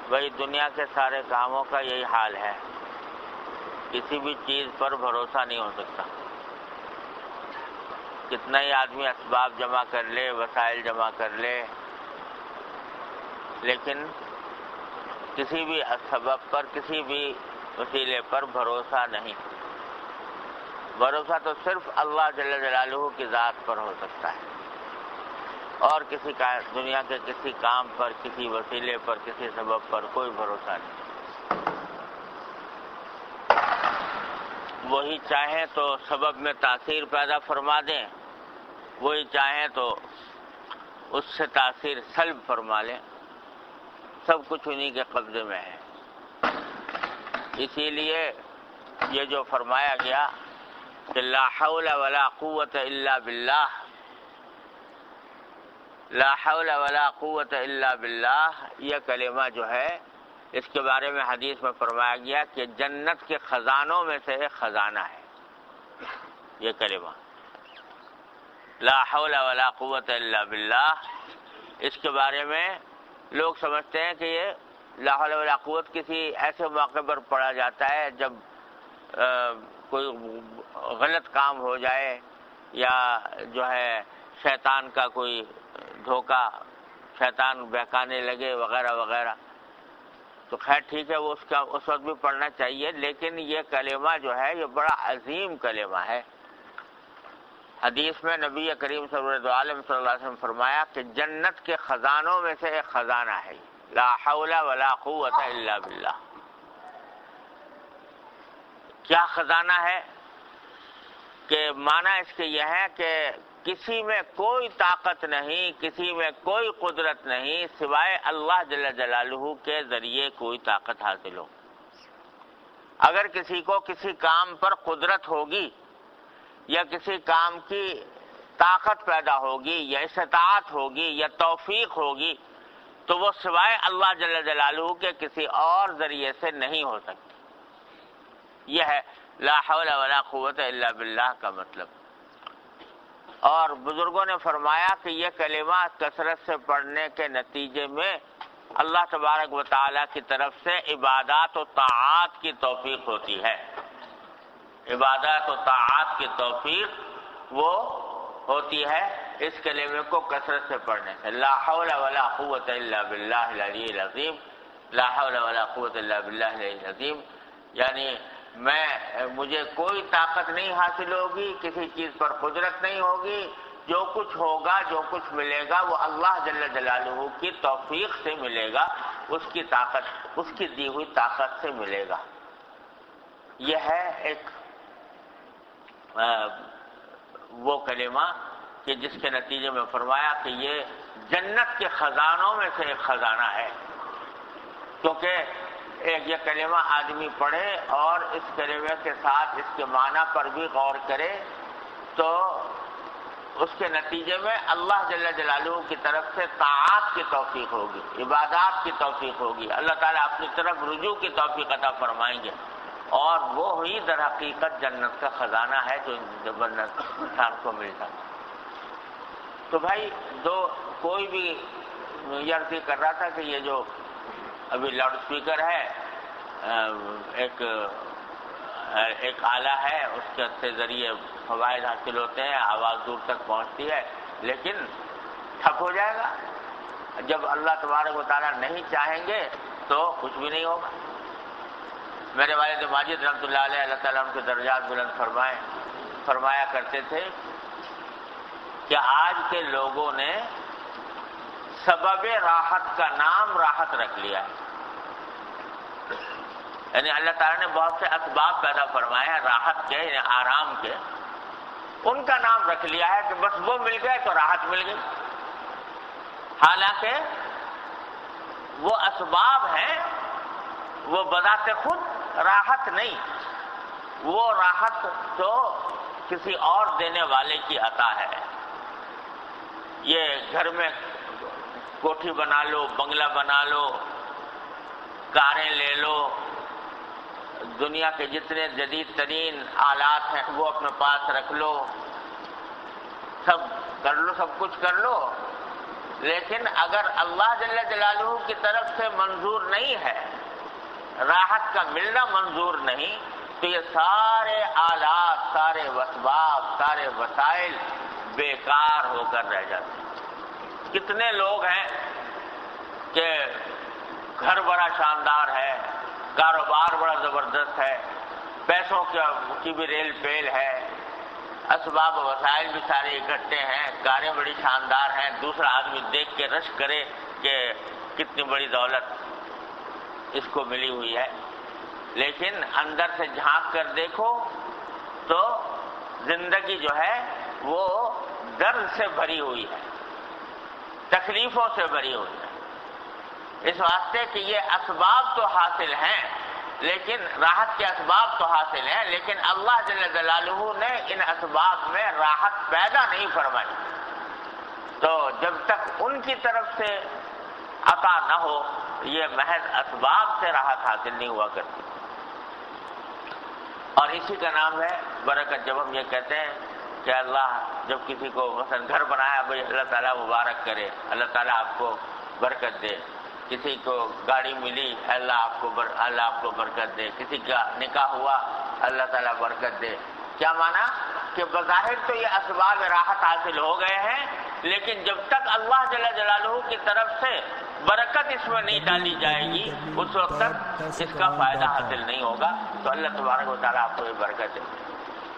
وہی دنیا کے سارے کاموں کا یہی حال ہے، کسی بھی چیز پر بھروسہ نہیں ہو سکتا۔ کتنا ہی آدمی اسباب جمع کر لے، وسائل جمع کر لے، لیکن کسی بھی سبب پر، کسی بھی وسیلے پر بھروسہ نہیں۔ بھروسہ تو صرف اللہ جل جلالہ کی ذات پر ہو سکتا ہے، اور کسی کا دنیا کے کسی کام پر، کسی وسیلے پر، کسی سبب پر کوئی بھروسہ نہیں۔ وہی چاہیں تو سبب میں تاثیر پیدا فرما دیں، وہی چاہیں تو اس سے تاثیر سلب فرما لیں، سب کچھ انہی کے قبضے میں ہے۔ اسی لیے یہ جو فرمایا گیا کہ لا حول ولا قوت الا باللہ، لا حول ولا قوت الا باللہ، یہ کلمہ جو ہے اس کے بارے میں حدیث میں فرمایا گیا کہ جنت کے خزانوں میں سے ایک خزانہ ہے یہ کلمہ، لا حول ولا قوت الا باللہ۔ اس کے بارے میں لوگ سمجھتے ہیں کہ یہ لا حول ولا قوت کسی ایسے موقع پر پڑھا جاتا ہے جب کوئی غلط کام ہو جائے، یا جو ہے شیطان کا کوئی دھوکہ، شیطان بہکانے لگے وغیرہ وغیرہ، تو خیر ٹھیک ہے، وہ اس وقت بھی پڑھنا چاہیے، لیکن یہ کلمہ جو ہے یہ بڑا عظیم کلمہ ہے۔ حدیث میں نبی کریم صلی اللہ علیہ وسلم فرمایا کہ جنت کے خزانوں میں سے ایک خزانہ ہے، لا حول ولا قوت الا باللہ۔ کیا خزانہ ہے؟ کہ معنی اس کے یہ ہے کہ کسی میں کوئی طاقت نہیں، کسی میں کوئی قدرت نہیں سوائے اللہ جل جلالہ کے ذریعے کوئی طاقت حاصل ہو۔ اگر کسی کو کسی کام پر قدرت ہوگی، یا کسی کام کی طاقت پیدا ہوگی، یا استطاعت ہوگی، یا توفیق ہوگی، تو وہ سوائے اللہ جل جلالہ کے کسی اور ذریعے سے نہیں ہو سکتی۔ یہ ہے لا حول ولا قوت الا باللہ کا مطلب۔ اور بزرگوں نے فرمایا کہ یہ کلمہ کثرت سے پڑھنے کے نتیجے میں اللہ تبارک و تعالی کی طرف سے عبادات و طاعات کی توفیق ہوتی ہے۔ عبادات و طاعات کی توفیق وہ ہوتی ہے اس کلمے کو کثرت سے پڑھنے سے۔ لا حول ولا قوت الا باللہ العلی العظیم، لا حول ولا قوت الا باللہ العلی العظیم، یعنی مجھے کوئی طاقت نہیں حاصل ہوگی، کسی چیز پر قدرت نہیں ہوگی، جو کچھ ہوگا، جو کچھ ملے گا وہ اللہ جل جلالہ کی توفیق سے ملے گا، اس کی طاقت، اس کی دی ہوئی طاقت سے ملے گا۔ یہ ہے ایک وہ کلمہ کہ جس کے نتیجے میں فرمایا کہ یہ جنت کے خزانوں میں سے ایک خزانہ ہے، کیونکہ ایک یہ کلمہ آدمی پڑھے اور اس کلمے کے ساتھ اس کے معنی پر بھی غور کرے تو اس کے نتیجے میں اللہ جل جلالہ کی طرف سے طاعات کی توفیق ہوگی، عبادات کی توفیق ہوگی، اللہ تعالیٰ اپنی طرف رجوع کی توفیق عطا فرمائیں گے، اور وہ ہی در حقیقت جنت کا خزانہ ہے جو جنت انسان کو ملتا۔ تو بھائی کوئی بھی یہ عرض کر رہا تھا کہ یہ جو ابھی لاؤڈ اسپیکر ہے ایک آلہ ہے، اس کے ذریعے فوائد حاصل ہوتے ہیں، آواز دور تک پہنچتی ہے، لیکن ٹھپ ہو جائے گا جب اللہ تبارک و تعالیٰ نہیں چاہیں گے تو کچھ بھی نہیں ہوگا۔ میرے والد ماجد رحمۃ اللہ علیہ، اللہ تعالیٰ ان کے درجات بلند فرمایا کرتے تھے کہ آج کے لوگوں نے سبب راحت کا نام راحت رکھ لیا ہے، یعنی اللہ تعالیٰ نے بہت سے اسباب پیدا فرمائے ہیں راحت کے، یعنی آرام کے، ان کا نام رکھ لیا ہے کہ بس وہ مل گئے تو راحت مل گئی، حالانکہ وہ اسباب ہیں، وہ بذات خود راحت نہیں، وہ راحت تو کسی اور دینے والے کی عطا ہے۔ یہ گھر میں کوٹھی بنا لو، بنگلہ بنا لو، کاریں لے لو، دنیا کے جتنے جدید ترین آلات ہیں وہ اپنے پاس رکھ لو، سب کر لو، سب کچھ کر لو، لیکن اگر اللہ جل جلالہ کی طرف سے منظور نہیں ہے، راحت کا ملنا منظور نہیں، تو یہ سارے آلات، سارے اسباب، سارے وسائل بیکار ہو کر رہ جاتے ہیں۔ کتنے لوگ ہیں کہ گھر بڑا شاندار ہے، کاروبار بڑا زبردست ہے، پیسوں کی بھی ریل پیل ہے، اسباب و وسائل بھی سارے اکٹھے ہیں، کاریں بڑی شاندار ہیں، دوسرا آدمی دیکھ کے رشک کرے کہ کتنی بڑی دولت اس کو ملی ہوئی ہے، لیکن اندر سے جھانک کر دیکھو تو زندگی جو ہے وہ درد سے بھری ہوئی ہے، تکلیفوں سے بھری ہوئی ہے، اس واسطے کہ یہ اسباب تو حاصل ہیں، لیکن راحت کے اسباب تو حاصل ہیں، لیکن اللہ جل جلالہ نے ان اسباب میں راحت پیدا نہیں فرمائی، تو جب تک ان کی طرف سے عطا نہ ہو یہ محض اسباب سے راحت حاصل نہیں ہوا کرتی۔ اور اسی کا نام ہے برکت۔ جب ہم یہ کہتے ہیں کہ اللہ جب کسی کو مثلا گھر بنایا، بھائی اللہ تعالیٰ مبارک کرے، اللہ تعالیٰ آپ کو برکت دے، کسی کو گاڑی ملی، اللہ آپ کو برکت دے، کسی کا نکاح ہوا، اللہ تعالیٰ برکت دے، کیا مانا کہ بظاہر تو یہ اسباب راحت حاصل ہو گئے ہیں، لیکن جب تک اللہ جل جلالہ کی طرف سے برکت اس میں نہیں ڈالی جائے گی اس وقت تک اس کا فائدہ حاصل نہیں ہوگا۔ تو اللہ تبارک و تعالیٰ آپ کو یہ برکت دے،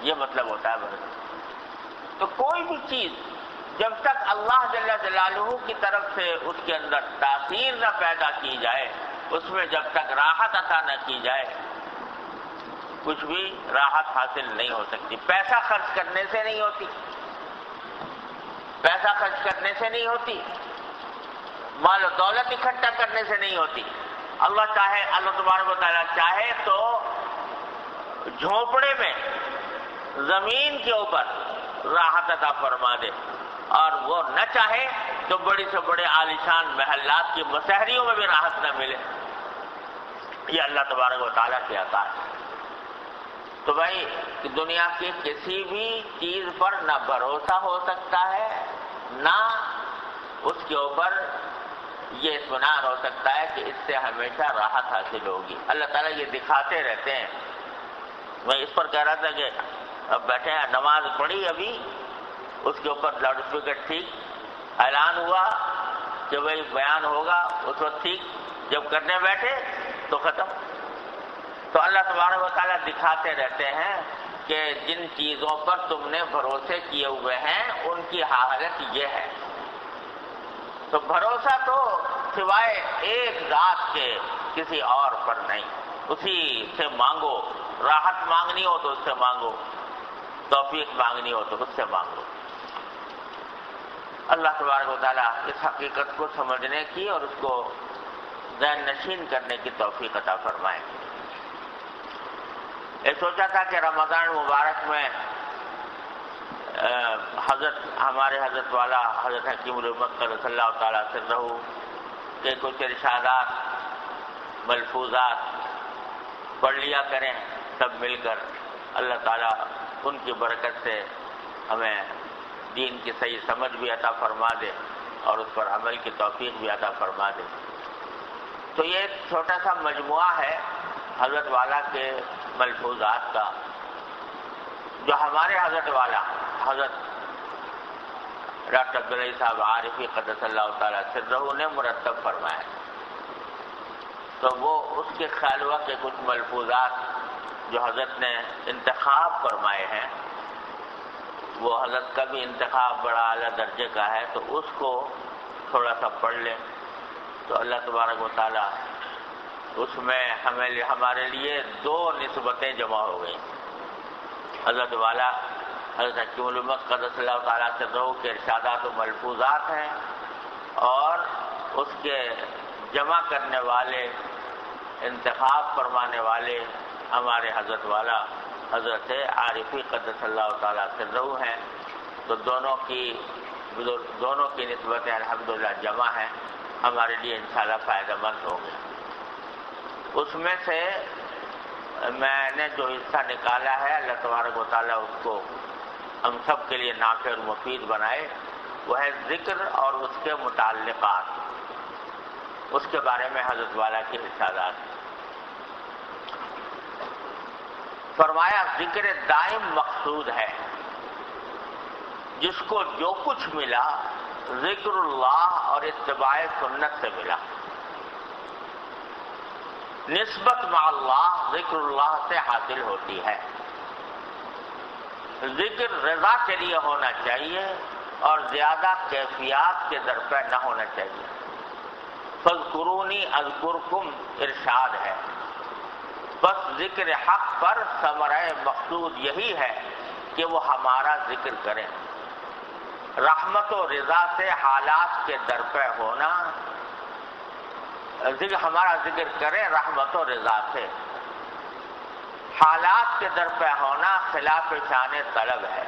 یہ مطلب ہوتا ہے برکت۔ تو کوئی بھی چیز جب تک اللہ جل جلالہ کی طرف سے اس کے اندر تاثیر نہ پیدا کی جائے، اس میں جب تک راحت عطا نہ کی جائے، کچھ بھی راحت حاصل نہیں ہو سکتی۔ پیسہ خرچ کرنے سے نہیں ہوتی، پیسہ خرچ کرنے سے نہیں ہوتی، مال و دولت اکٹھا کرنے سے نہیں ہوتی۔ اللہ چاہے، اللہ تبارک و تعالیٰ چاہے تو جھونپڑے میں زمین کے اوپر راحت عطا فرما دے، اور وہ نہ چاہے تو بڑی سے بڑے عالیشان محلات کی مسحریوں میں بھی راحت نہ ملے۔ یہ اللہ تبارک و تعالیٰ کی عطا ہے۔ تو بھائی دنیا کی کسی بھی چیز پر نہ بھروسہ ہو سکتا ہے، نہ اس کے اوپر یہ اطمینان ہو سکتا ہے کہ اس سے ہمیشہ راحت حاصل ہوگی۔ اللہ تعالیٰ یہ دکھاتے رہتے ہیں۔ میں اس پر کہہ رہا تھا کہ اب بیٹھے ہیں، نماز پڑھی ابھی، اس کے اوپر لاؤڈ اسپیکر ٹھیک، اعلان ہوا کہ بھائی بیان ہوگا، اس وقت ٹھیک، جب کرنے بیٹھے تو ختم۔ تو اللہ تبارک و تعالیٰ دکھاتے رہتے ہیں کہ جن چیزوں پر تم نے بھروسے کیے ہوئے ہیں ان کی حالت یہ ہے۔ تو بھروسہ تو سوائے ایک ذات کے کسی اور پر نہیں، اسی سے مانگو، راحت مانگنی ہو تو اس سے مانگو، توفیق مانگنی ہو تو اس سے مانگو۔ اللہ تبارک و تعالیٰ اس حقیقت کو سمجھنے کی اور اس کو ذہن نشین کرنے کی توفیق عطا فرمائے۔ یہ سوچا تھا کہ رمضان مبارک میں ہمارے حضرت والا حضرت حکیم الامت قدس اللہ تعالیٰ سرہ کے کچھ ارشادات، ملفوظات پڑھ لیا کریں سب مل کر، اللہ تعالیٰ ان کی برکت سے ہمیں دین کی صحیح سمجھ بھی عطا فرما دے اور اس پر عمل کی توفیق بھی عطا فرما دے۔ تو یہ ایک چھوٹا سا مجموعہ ہے حضرت والا کے ملفوظات کا، جو ہمارے حضرت والا حضرت ڈاکٹر عبدالعزیز صاحب عارفی قدس اللہ تعالیٰ سرہ نے مرتب فرمایا۔ تو وہ اس کے خالوہ کے کچھ ملفوظات جو حضرت نے انتخاب فرمائے ہیں، وہ حضرت کا بھی انتخاب بڑا اعلیٰ درجے کا ہے، تو اس کو تھوڑا سا پڑھ لیں تو اللہ تبارک و تعالیٰ اس میں ہمارے لیے دو نسبتیں جمع ہو گئیں۔ حضرت والا حضرت حکیم الامت قدس اللہ تعالیٰ سرہ کے ارشادات و ملفوظات ہیں، اور اس کے جمع کرنے والے، انتخاب فرمانے والے ہمارے حضرت والا حضرت عارفی قدس اللہ تعالیٰ سرہ ہیں۔ تو دونوں کی نسبتیں الحمدللہ جمع ہیں، ہمارے لیے انشاءاللہ فائدہ مند ہوں گے۔ اس میں سے میں نے جو حصہ نکالا ہے، اللہ تبارک و تعالیٰ اس کو ہم سب کے لیے نافع اور مفید بنائے، وہ ہے ذکر اور اس کے متعلقات. اس کے بارے میں حضرت والا کے ارشادات. فرمایا ذکر دائم مقصود ہے جس کو جو کچھ ملا ذکر اللہ اور اتباع سنت سے ملا. نسبت مع اللہ ذکر اللہ سے حاصل ہوتی ہے. ذکر رضا کے لیے ہونا چاہیے اور زیادہ کیفیات کے درپے نہ ہونا چاہیے. فاذکرونی اذکرکم ارشاد ہے. بس ذکر حق پر ثمرہ مقصود یہی ہے کہ وہ ہمارا ذکر کریں. رحمت و رضا سے حالات کے درپے ہونا، ہمارا ذکر کریں رحمت و رضا سے. حالات کے درپے ہونا خلاف شان طلب ہے،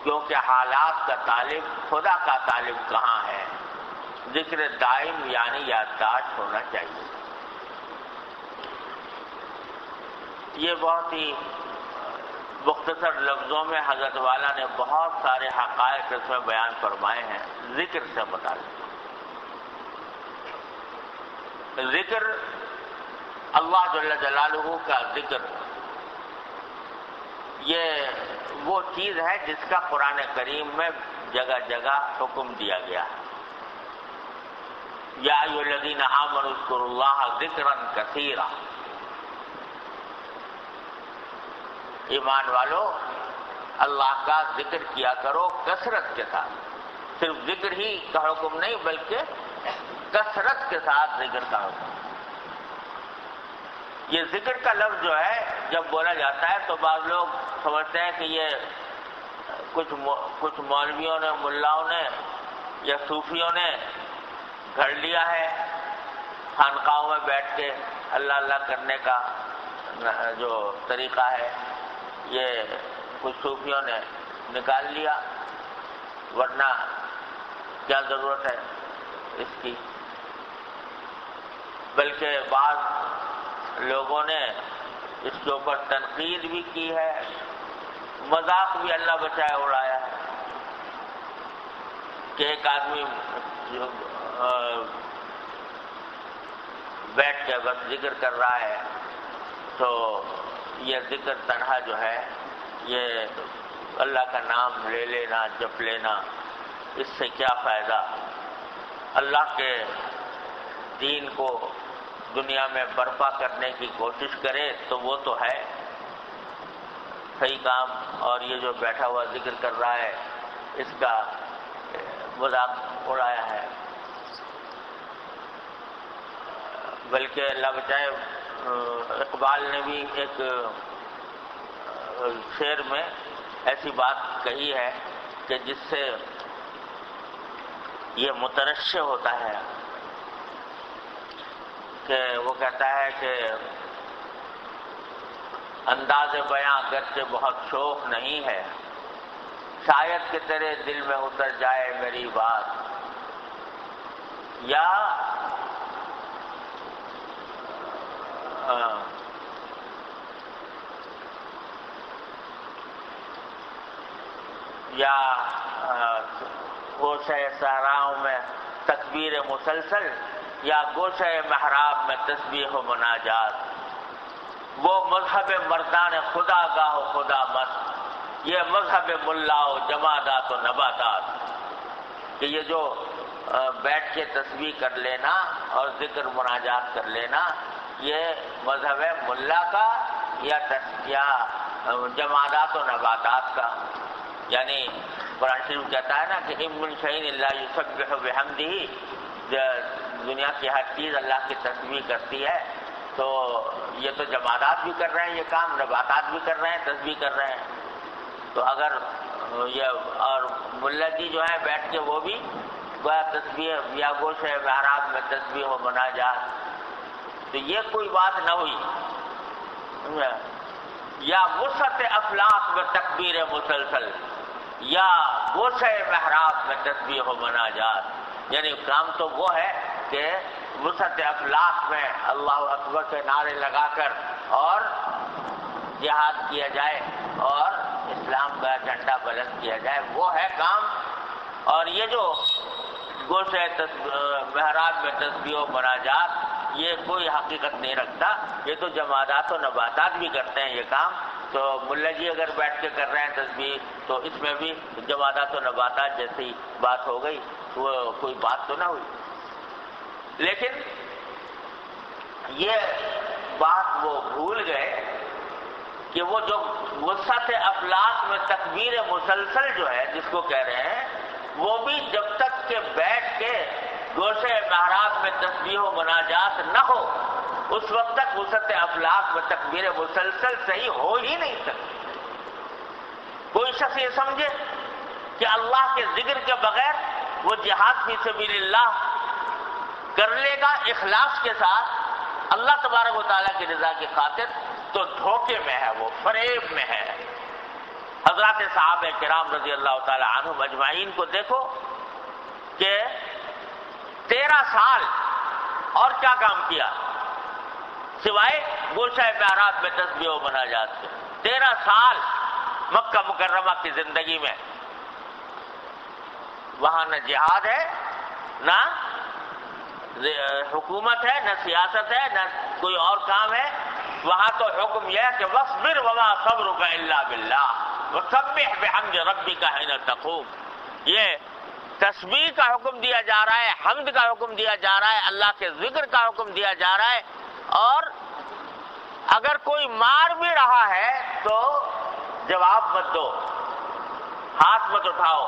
کیونکہ حالات کا طالب خدا کا طالب کہاں ہے. ذکر دائم یعنی یادداشت ہونا چاہیے. یہ بہت ہی مختصر لفظوں میں حضرت والا نے بہت سارے حقائق اس میں بیان فرمائے ہیں ذکر سے متعلق. ذکر اللہ جل جلالہ کا ذکر یہ وہ چیز ہے جس کا قرآن کریم میں جگہ جگہ حکم دیا گیا ہے. یا ایھا الذین آمنوا اذکروا اللہ ذکرا کثیرا. ایمان والو اللہ کا ذکر کیا کرو کثرت کے ساتھ. صرف ذکر ہی کا حکم نہیں بلکہ کثرت کے ساتھ ذکر کا حکم. یہ ذکر کا لفظ جو ہے جب بولا جاتا ہے تو بعض لوگ سمجھتے ہیں کہ یہ کچھ مولویوں نے، ملاؤں نے یا صوفیوں نے گھڑ لیا ہے. خانقاہوں میں بیٹھ کے اللہ اللہ کرنے کا جو طریقہ ہے یہ کچھ صوفیوں نے نکال لیا، ورنہ کیا ضرورت ہے اس کی. بلکہ بعض لوگوں نے اس کے اوپر تنقید بھی کی ہے، مذاق بھی اللہ بچائے اڑایا ہے کہ ایک آدمی بیٹھ کے بس ذکر کر رہا ہے تو یہ ذکر تنہا جو ہے یہ اللہ کا نام لے لینا، جپ لینا، اس سے کیا فائدہ. اللہ کے دین کو دنیا میں برپا کرنے کی کوشش کرے تو وہ تو ہے صحیح کام، اور یہ جو بیٹھا ہوا ذکر کر رہا ہے اس کا مذاق اڑایا ہے. بلکہ اللہ بچائے اقبال نے بھی ایک شعر میں ایسی بات کہی ہے کہ جس سے یہ مترشح ہوتا ہے کہ وہ کہتا ہے کہ انداز بیاں اگرچہ بہت شوق نہیں ہے، شاید کہ تیرے دل میں اتر جائے میری بات. یا گوشہ صحراؤں میں تکبیر مسلسل، یا گوشہ محراب میں تسبیح و مناجات. وہ مذہب مردان خدا گاہ و خدا مست، یہ مذہب ملا و جمادات و نباتات. کہ یہ جو بیٹھ کے تسبیح کر لینا اور ذکر مناجات کر لینا یہ مذہب ملا کا یا جمادات و نباتات کا. یعنی قرآن شریف کہتا ہے نا کہ ان من شیء الا یسبح بحمدہ، دنیا کی ہر چیز اللہ کی تسبیح کرتی ہے. تو یہ تو جمادات بھی کر رہے ہیں یہ کام، نباتات بھی کر رہے ہیں، تسبیح کر رہے ہیں. تو اگر یہ اور ملا جی جو ہیں بیٹھ کے وہ بھی گویا تسبیح یا گوشہ محراب میں تسبیح و مناجات، تو یہ کوئی بات نہ ہوئی. یا وسعت افلاک میں تکبیر مسلسل، یا گوشہ محراب میں تسبیح و مناجات. یعنی کام تو وہ ہے کہ وسعت افلاک میں اللہ اکبر کے نعرے لگا کر اور جہاد کیا جائے اور اسلام کا جھنڈا بلند کیا جائے، وہ ہے کام اور یہ جو گوشے محراب میں تسبیح و مناجات یہ کوئی حقیقت نہیں رکھتا، یہ تو جمادات و نباتات بھی کرتے ہیں یہ کام. تو ملا جی اگر بیٹھ کے کر رہے ہیں تسبیح تو اس میں بھی جمادات و نباتات جیسی بات ہو گئی، وہ کوئی بات تو نہ ہوئی. لیکن یہ بات وہ بھول گئے کہ وہ جو وسعت افلاک میں تکبیر مسلسل جو ہے جس کو کہہ رہے ہیں، وہ بھی جب تک کہ بیٹھ کے گوشے محراب میں تسبیح و مناجات نہ ہو اس وقت تک وسعت افلاک میں تکبیر مسلسل صحیح ہو ہی نہیں سکتی. کوئی شخص یہ سمجھے کہ اللہ کے ذکر کے بغیر وہ جہاد فی سبیل اللہ کر لے گا اخلاص کے ساتھ اللہ تبارک و تعالیٰ کی رضا کی خاطر، تو دھوکے میں ہے، وہ فریب میں ہے. حضرات صحابہ کرام رضی اللہ تعالی عنہم اجمعین کو دیکھو کہ 13 سال اور کیا کام کیا سوائے گوشہ محراب میں تسبیح و مناجات کے. 13 سال مکہ مکرمہ کی زندگی میں وہاں نہ جہاد ہے، نہ حکومت ہے، نہ سیاست ہے، نہ کوئی اور کام ہے. وہاں تو حکم یہ ہے کہ وَاصْبِرْ وَمَا صَبْرُكَ إِلَّا بِاللَّهِ وَسَبِّحْ بِحَمْدِ رَبِّكَ حِينَ تَقُومُ. یہ تسبیح کا حکم دیا جا رہا ہے، حمد کا حکم دیا جا رہا ہے، اللہ کے ذکر کا حکم دیا جا رہا ہے. اور اگر کوئی مار بھی رہا ہے تو جواب مت دو، ہاتھ مت اٹھاؤ.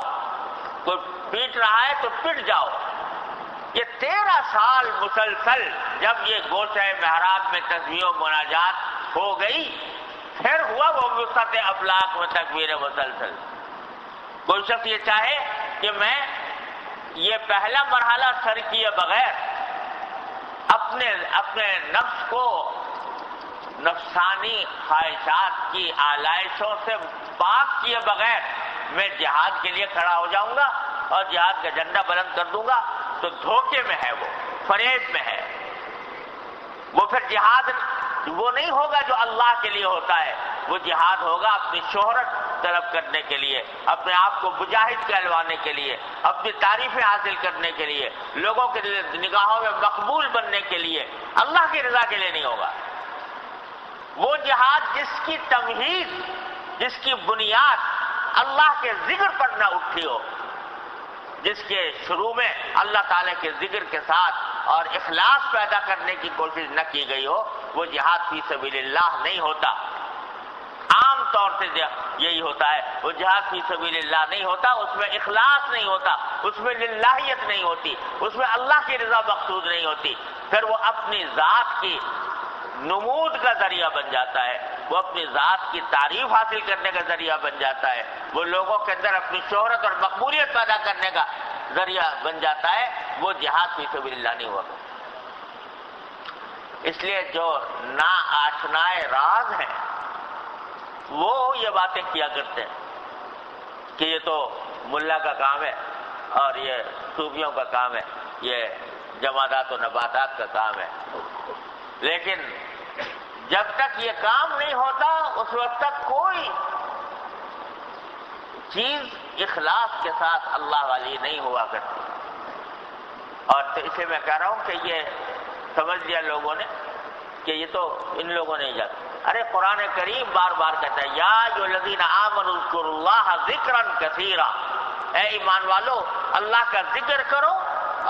کوئی پیٹ رہا ہے تو پٹ جاؤ. یہ 13 سال مسلسل جب یہ گوشہ محراب میں تسبیح و مناجات ہو گئی، پھر ہوا وہ وسعت افلاک میں تکبیر مسلسل. کوئی شخص یہ چاہے کہ میں یہ پہلا مرحلہ سر کیے بغیر اپنے نفس کو نفسانی خواہشات کی آلائشوں سے پاک کیے بغیر میں جہاد کے لیے کھڑا ہو جاؤں گا اور جہاد کا جھنڈا بلند کر دوں گا، تو دھوکے میں ہے، وہ فریب میں ہے. وہ پھر جہاد وہ نہیں ہوگا جو اللہ کے لیے ہوتا ہے. وہ جہاد ہوگا اپنی شہرت طلب کرنے کے لیے، اپنے آپ کو مجاہد کہلوانے کے لیے، اپنی تعریفیں حاصل کرنے کے لیے، لوگوں کے نگاہوں میں مقبول بننے کے لیے، اللہ کی رضا کے لیے نہیں ہوگا. وہ جہاد جس کی تمہید، جس کی بنیاد اللہ کے ذکر پر نہ اٹھی ہو، جس کے شروع میں اللہ تعالیٰ کے ذکر کے ساتھ اور اخلاص پیدا کرنے کی کوشش نہ کی گئی ہو، وہ جہاد فی سبیل اللہ نہیں ہوتا. عام طور سے یہی ہوتا ہے، وہ جہاد فی سبیل اللہ نہیں ہوتا، اس میں اخلاص نہیں ہوتا، اس میں للہیت نہیں ہوتی، اس میں اللہ کی رضا مقصود نہیں ہوتی. پھر وہ اپنی ذات کی نمود کا ذریعہ بن جاتا ہے، وہ اپنی ذات کی تعریف حاصل کرنے کا ذریعہ بن جاتا ہے، وہ لوگوں کے اندر اپنی شہرت اور مقبولیت پیدا کرنے کا ذریعہ بن جاتا ہے. وہ جہاد فی سبیل اللہ نہیں ہوگا. اس لیے جو نا آشنائے راز ہیں وہ یہ باتیں کیا کرتے ہیں کہ یہ تو ملا کا کام ہے اور یہ صوفیوں کا کام ہے، یہ جمادات و نباتات کا کام ہے. لیکن جب تک یہ کام نہیں ہوتا اس وقت تک کوئی چیز اخلاص کے ساتھ اللہ والی نہیں ہوا کرتی. اور تو اسے میں کہہ رہا ہوں کہ یہ سمجھ لیا لوگوں نے کہ یہ تو ان لوگوں نے ایجاد. ارے قرآن کریم بار بار کہتا ہے یا ایھا الذین آمنوا اذکروا اللہ ذکرا کثیرا، اے ایمان والو اللہ کا ذکر کرو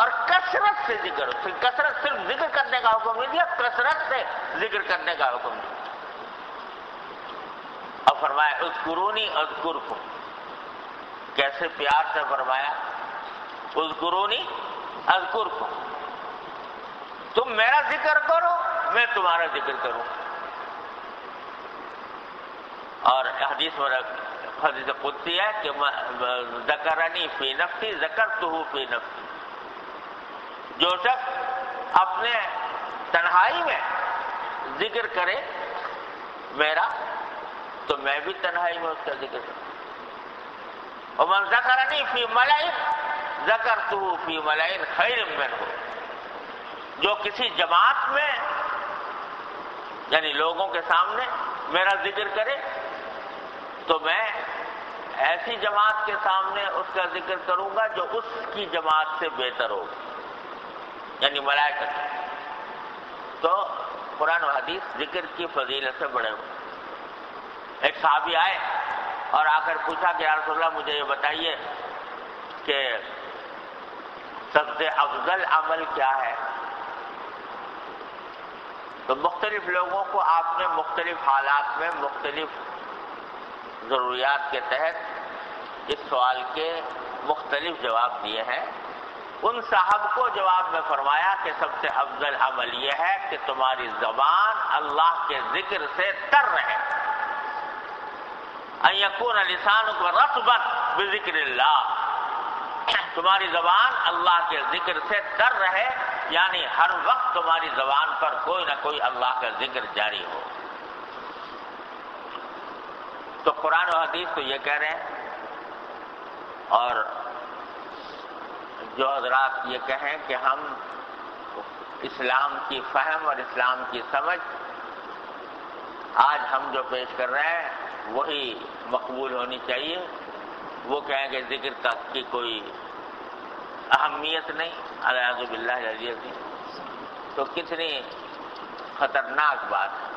اور کثرت سے ذکر. کثرت صرف ذکر کرنے کا حکم نہیں دیا، کثرت سے ذکر کرنے کا حکم دیا. اور فرمایا اذکرونی اذکرکم، کیسے پیار سے فرمایا اذکرونی اذکرکم، تم میرا ذکر کرو میں تمہارا ذکر کروں. اور حدیث میں حدیث قدسی ہے کہ ذکرنی فی نفسی ذکرتہ فی نفسی. جو شخص اپنے تنہائی میں ذکر کرے میرا تو میں بھی تنہائی میں اس کا ذکر کروں. ومن ذکرنی فی ملأ ذکرتہ فی ملأ خیر منہ، جو کسی جماعت میں یعنی لوگوں کے سامنے میرا ذکر کرے تو میں ایسی جماعت کے سامنے اس کا ذکر کروں گا جو اس کی جماعت سے بہتر ہو، یعنی ملائکہ سے۔ تو قرآن و حدیث ذکر کی فضیلت سے بڑے ہوئے۔ ایک صحابی آئے اور آ کر پوچھا کہ یا رسول اللہ مجھے یہ بتائیے کہ سب سے افضل عمل کیا ہے؟ تو مختلف لوگوں کو آپ نے مختلف حالات میں مختلف ضروریات کے تحت اس سوال کے مختلف جواب دیے ہیں۔ ان صاحب کو جواب میں فرمایا کہ سب سے افضل عمل یہ ہے کہ تمہاری زبان اللہ کے ذکر سے تر رہے، ان یکون لسانک رطبا بذکر اللہ، تمہاری زبان اللہ کے ذکر سے تر رہے، یعنی ہر وقت تمہاری زبان پر کوئی نہ کوئی اللہ کا ذکر جاری ہو۔ تو قرآن و حدیث تو یہ کہہ رہے ہیں، اور جو حضرات یہ کہیں کہ ہم اسلام کی فہم اور اسلام کی سمجھ آج ہم جو پیش کر رہے ہیں وہی مقبول ہونی چاہیے، وہ کہیں کہ ذکر کی کوئی اہمیت نہیں، اعوذ باللہ العلی العظیم، تو کتنی خطرناک بات ہے۔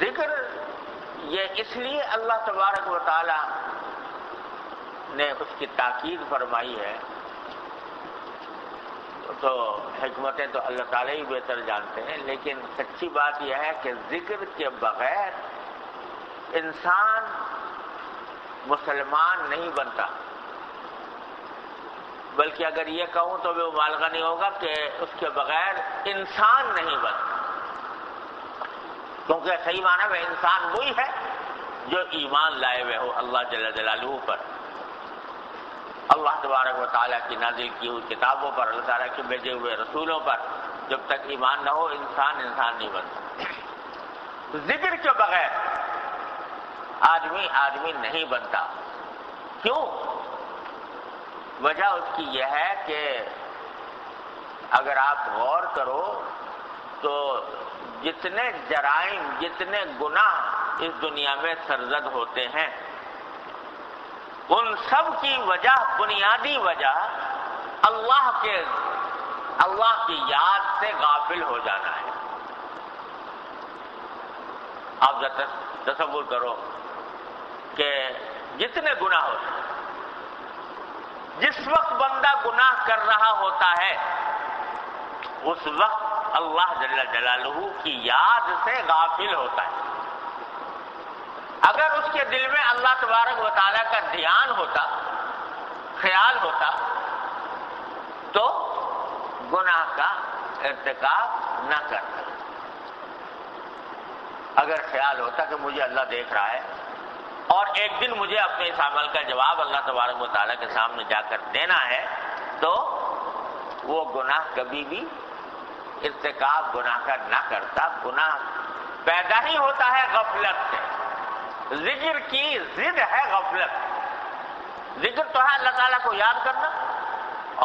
ذکر یہ اس لیے اللہ تبارک و تعالی نے اس کی تاکید فرمائی ہے، تو حکمتیں تو اللہ تعالیٰ ہی بہتر جانتے ہیں، لیکن سچی بات یہ ہے کہ ذکر کے بغیر انسان مسلمان نہیں بنتا، بلکہ اگر یہ کہوں تو بھی مبالغہ نہیں ہوگا کہ اس کے بغیر انسان نہیں بنتا، کیونکہ صحیح معنی میں انسان وہی ہے جو ایمان لائے ہوئے ہو اللہ جل جلالہ پر، اللہ تبارک و تعالیٰ کی نازل کی ہوئی کتابوں پر، اللہ تعالیٰ کے بھیجے ہوئے رسولوں پر۔ جب تک ایمان نہ ہو انسان نہیں بنتا۔ ذکر کے بغیر آدمی نہیں بنتا۔ کیوں؟ وجہ اس کی یہ ہے کہ اگر آپ غور کرو تو جتنے جرائم، جتنے گناہ اس دنیا میں سرزد ہوتے ہیں، ان سب کی وجہ، بنیادی وجہ اللہ کی یاد سے غافل ہو جانا ہے۔ آپ تصور کرو کہ جتنے گناہ ہوتے ہیں، جس وقت بندہ گناہ کر رہا ہوتا ہے اس وقت اللہ جل جلالہ کی یاد سے غافل ہوتا ہے۔ اگر اس کے دل میں اللہ تبارک و تعالیٰ کا دھیان ہوتا، خیال ہوتا، تو گناہ کا ارتکاب نہ کرتا۔ اگر خیال ہوتا کہ مجھے اللہ دیکھ رہا ہے اور ایک دن مجھے اپنے اس عمل کا جواب اللہ تبارک و تعالیٰ کے سامنے جا کر دینا ہے، تو وہ گناہ کبھی بھی ارتکاب گناہ کا نہ کرتا۔ گناہ پیدا ہی ہوتا ہے غفلت سے۔ ذکر کی ضد ہے غفلت۔ ذکر تو ہے اللہ تعالیٰ کو یاد کرنا،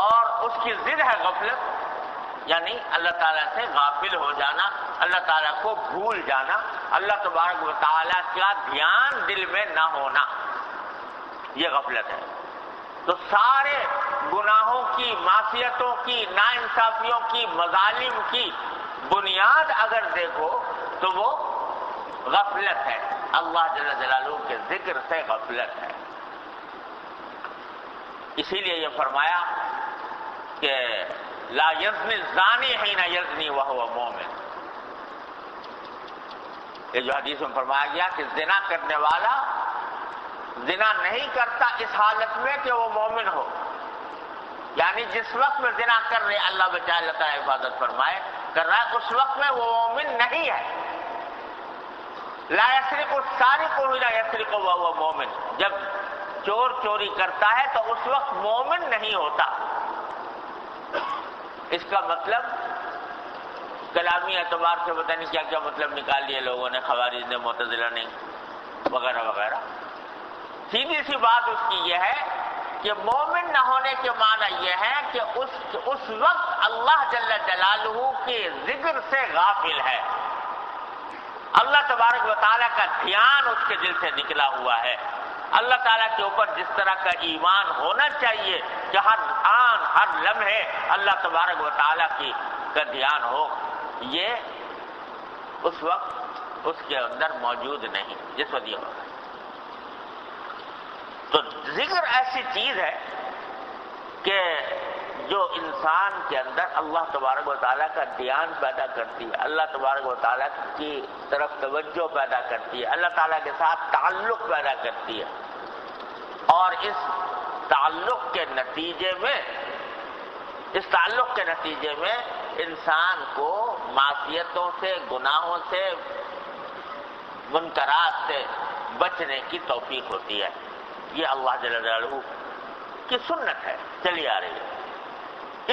اور اس کی ضد ہے غفلت، یعنی اللہ تعالیٰ سے غافل ہو جانا، اللہ تعالیٰ کو بھول جانا، اللہ تبارک و تعالیٰ کا دھیان دل میں نہ ہونا، یہ غفلت ہے۔ تو سارے گناہوں کی، معصیتوں کی، ناانصافیوں کی، مظالم کی بنیاد اگر دیکھو تو وہ غفلت ہے، اللہ جل جلالہ کے ذکر سے غفلت ہے۔ اسی لیے یہ فرمایا کہ لا یزنی الزانی حین یزنی وہو مومن۔ یہ جو حدیث میں فرمایا گیا کہ زنا کرنے والا زنا نہیں کرتا اس حالت میں کہ وہ مومن ہو، یعنی جس وقت میں زنا کر رہے، اللہ بچائے، اللہ تعالیٰ حفاظت فرمائے، کر رہا ہے، اس وقت میں وہ مومن نہیں ہے۔ لا یسرق السارق حین یسرق وہو مومن، جب چور چوری کرتا ہے تو اس وقت مومن نہیں ہوتا۔ اس کا مطلب کلامی اعتبار سے پتہ نہیں کیا کیا مطلب نکال لیے لوگوں نے، خوارج نے، معتزلہ نے، وغیرہ وغیرہ۔ سیدھی سی بات اس کی یہ ہے کہ مومن نہ ہونے کے معنی یہ ہے کہ اس وقت اللہ جل جلالہ کے ذکر سے غافل ہے، اللہ تبارک و تعالیٰ کا دھیان اس کے دل سے نکلا ہوا ہے، اللہ تعالیٰ کے اوپر جس طرح کا ایمان ہونا چاہیے کہ ہر آن ہر لمحے اللہ تبارک و تعالیٰ کا دھیان ہو، یہ اس وقت اس کے اندر موجود نہیں جس وقت یہ ہوگا۔ تو ذکر ایسی چیز ہے کہ جو انسان کے اندر اللہ تبارک و تعالیٰ کا دھیان پیدا کرتی ہے، اللہ تبارک و تعالیٰ کی طرف توجہ پیدا کرتی ہے، اللہ تعالیٰ کے ساتھ تعلق پیدا کرتی ہے، اور اس تعلق کے نتیجے میں انسان کو معصیتوں سے، گناہوں سے، منکرات سے بچنے کی توفیق ہوتی ہے۔ یہ اللہ جل جلالہ کی سنت ہے، چلی آ رہی ہے،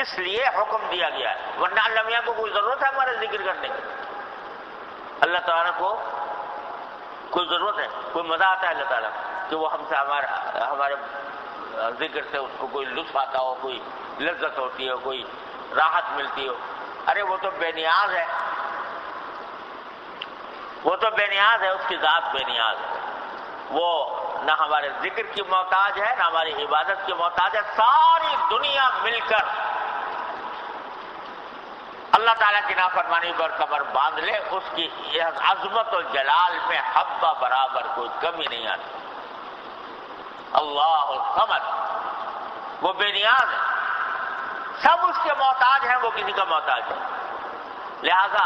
اس لیے حکم دیا گیا ہے، ورنہ اللہ میاں کو کوئی ضرورت ہے ہمارے ذکر کرنے کی؟ اللہ تعالیٰ کو کوئی ضرورت ہے؟ کوئی مزہ آتا ہے اللہ تعالیٰ کہ وہ ہم سے ہمارے ذکر سے اس کو کوئی لطف آتا ہو، کوئی لذت ہوتی ہو، کوئی راحت ملتی ہو؟ ارے وہ تو بے نیاز ہے، وہ تو بے نیاز ہے، اس کی ذات بے نیاز ہے، وہ نہ ہمارے ذکر کی محتاج ہے، نہ ہماری عبادت کی محتاج ہے۔ ساری دنیا مل کر اللہ تعالیٰ کی نافرمانی پر کمر باندھ لے، اس کی عظمت و جلال میں حبہ برابر کوئی کمی نہیں آتی۔ اللہ الصمد، وہ بے نیاز ہے، سب اس کے محتاج ہیں، وہ کسی کا محتاج ہے۔ لہذا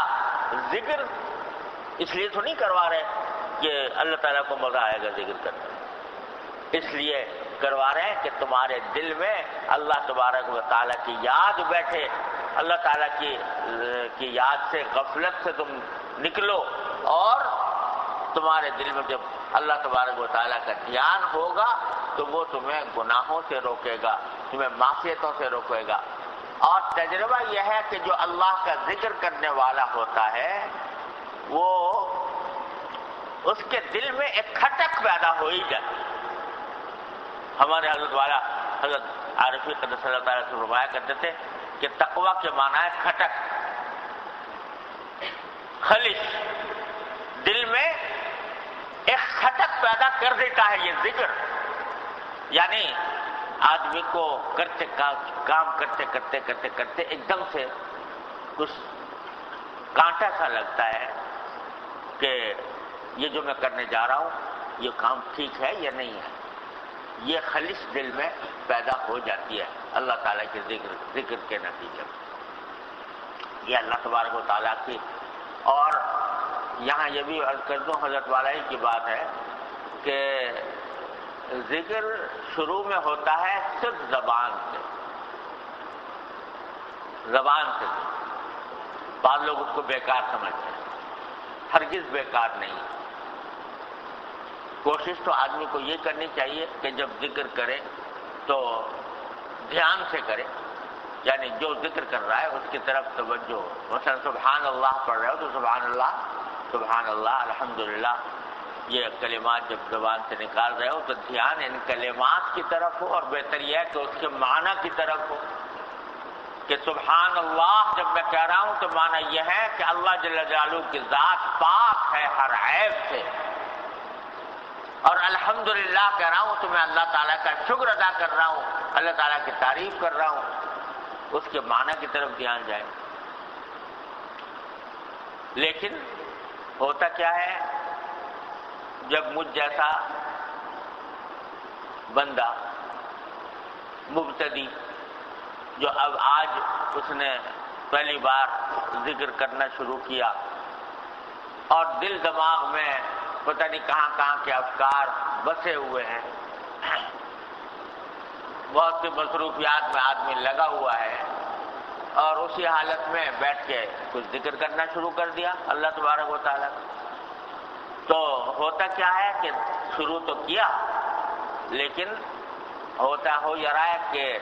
ذکر اس لیے تو نہیں کروا رہے کہ اللہ تعالیٰ کو مزہ آئے گا ذکر کرنے، اس لیے کروا رہے ہیں کہ تمہارے دل میں اللہ تبارک و تعالیٰ کی یاد بیٹھے، اللہ تعالیٰ کی یاد سے، غفلت سے تم نکلو، اور تمہارے دل میں جب اللہ تبارک و تعالیٰ کا دھیان ہوگا تو وہ تمہیں گناہوں سے روکے گا، تمہیں معصیتوں سے روکے گا۔ اور تجربہ یہ ہے کہ جو اللہ کا ذکر کرنے والا ہوتا ہے وہ اس کے دل میں ایک کھٹک پیدا ہو ہی جاتی ہے۔ ہمارے حضرت والا حضرت عارفی قدس اللہ تعالیٰ سے فرمایا کرتے تھے کہ تقوی کے معنی ہے کھٹک، خلش، دل میں ایک کھٹک پیدا کر دیتا ہے یہ ذکر، یعنی آدمی کو کام کرتے ایک دم سے کچھ کانٹا سا لگتا ہے کہ یہ جو میں کرنے جا رہا ہوں یہ کام ٹھیک ہے یا نہیں ہے، یہ خلش دل میں پیدا ہو جاتی ہے اللہ تعالیٰ کے ذکر کے نتیجے میں۔ یہ اللہ تبارک و تعالیٰ کی، اور یہاں یہ بھی عرض کر دوں، حضرت والا ہی کی بات ہے کہ ذکر شروع میں ہوتا ہے صرف زبان سے، بعض لوگ اس کو بیکار سمجھتے ہیں، ہرگز بیکار نہیں۔ کوشش تو آدمی کو یہ کرنی چاہیے کہ جب ذکر کرے تو دھیان سے کرے، یعنی جو ذکر کر رہا ہے اس کی طرف توجہ ہو۔ مثلا سبحان اللہ پڑھ رہے ہو تو سبحان اللہ الحمدللہ، یہ کلمات جب زبان سے نکال رہے ہو تو دھیان ان کلمات کی طرف ہو، اور بہتر یہ ہے کہ اس کے معنی کی طرف ہو کہ سبحان اللہ جب میں کہہ رہا ہوں تو معنی یہ ہے کہ اللہ جل جلالہ کی ذات پاک ہے ہر عیب سے، اور الحمدللہ کہہ رہا ہوں تو میں اللہ تعالیٰ کا شکر ادا کر رہا ہوں، اللہ تعالیٰ کی تعریف کر رہا ہوں، اس کے معنی کی طرف دھیان جائے۔ لیکن ہوتا کیا ہے، جب مجھ جیسا بندہ مبتدی جو اب آج اس نے پہلی بار ذکر کرنا شروع کیا اور دل دماغ میں پتہ نہیں کہاں کے افکار بسے ہوئے ہیں، بہت سی مصروفیات میں آدمی لگا ہوا ہے، اور اسی حالت میں بیٹھ کے کچھ ذکر کرنا شروع کر دیا اللہ تبارک و تعالیٰ، تو ہوتا کیا ہے کہ شروع تو کیا لیکن ہوتا ہو یہ رہا ہے کہ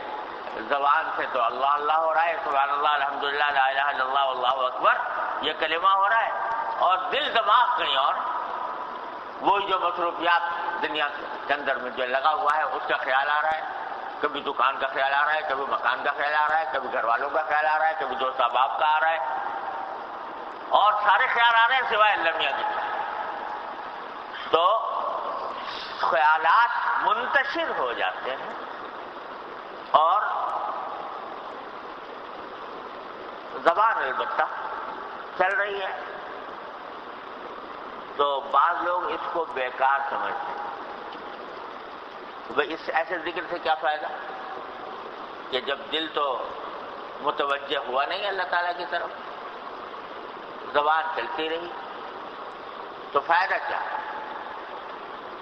زبان سے تو اللہ اللہ ہو رہا ہے، سبحان اللہ الحمدللہ لا الہ الا اللہ واللہ اکبر، یہ کلمہ ہو رہا ہے، اور دل دماغ کہیں اور، وہی جو مصروفیات دنیا کے اندر میں جو لگا ہوا ہے اس کا خیال آ رہا ہے، کبھی دکان کا خیال آ رہا ہے، کبھی مکان کا خیال آ رہا ہے، کبھی گھر والوں کا خیال آ رہا ہے، کبھی دوست احباب کا آ رہا ہے، اور سارے خیال آ رہے ہیں سوائے اللہ میاں کے۔ تو خیالات منتشر ہو جاتے ہیں اور زبان البتہ چل رہی ہے، تو بعض لوگ اس کو بیکار سمجھتے ہیں۔ اس ایسے ذکر سے کیا فائدہ کہ جب دل تو متوجہ ہوا نہیں اللہ تعالیٰ کی طرف، زبان چلتی رہی، تو فائدہ کیا؟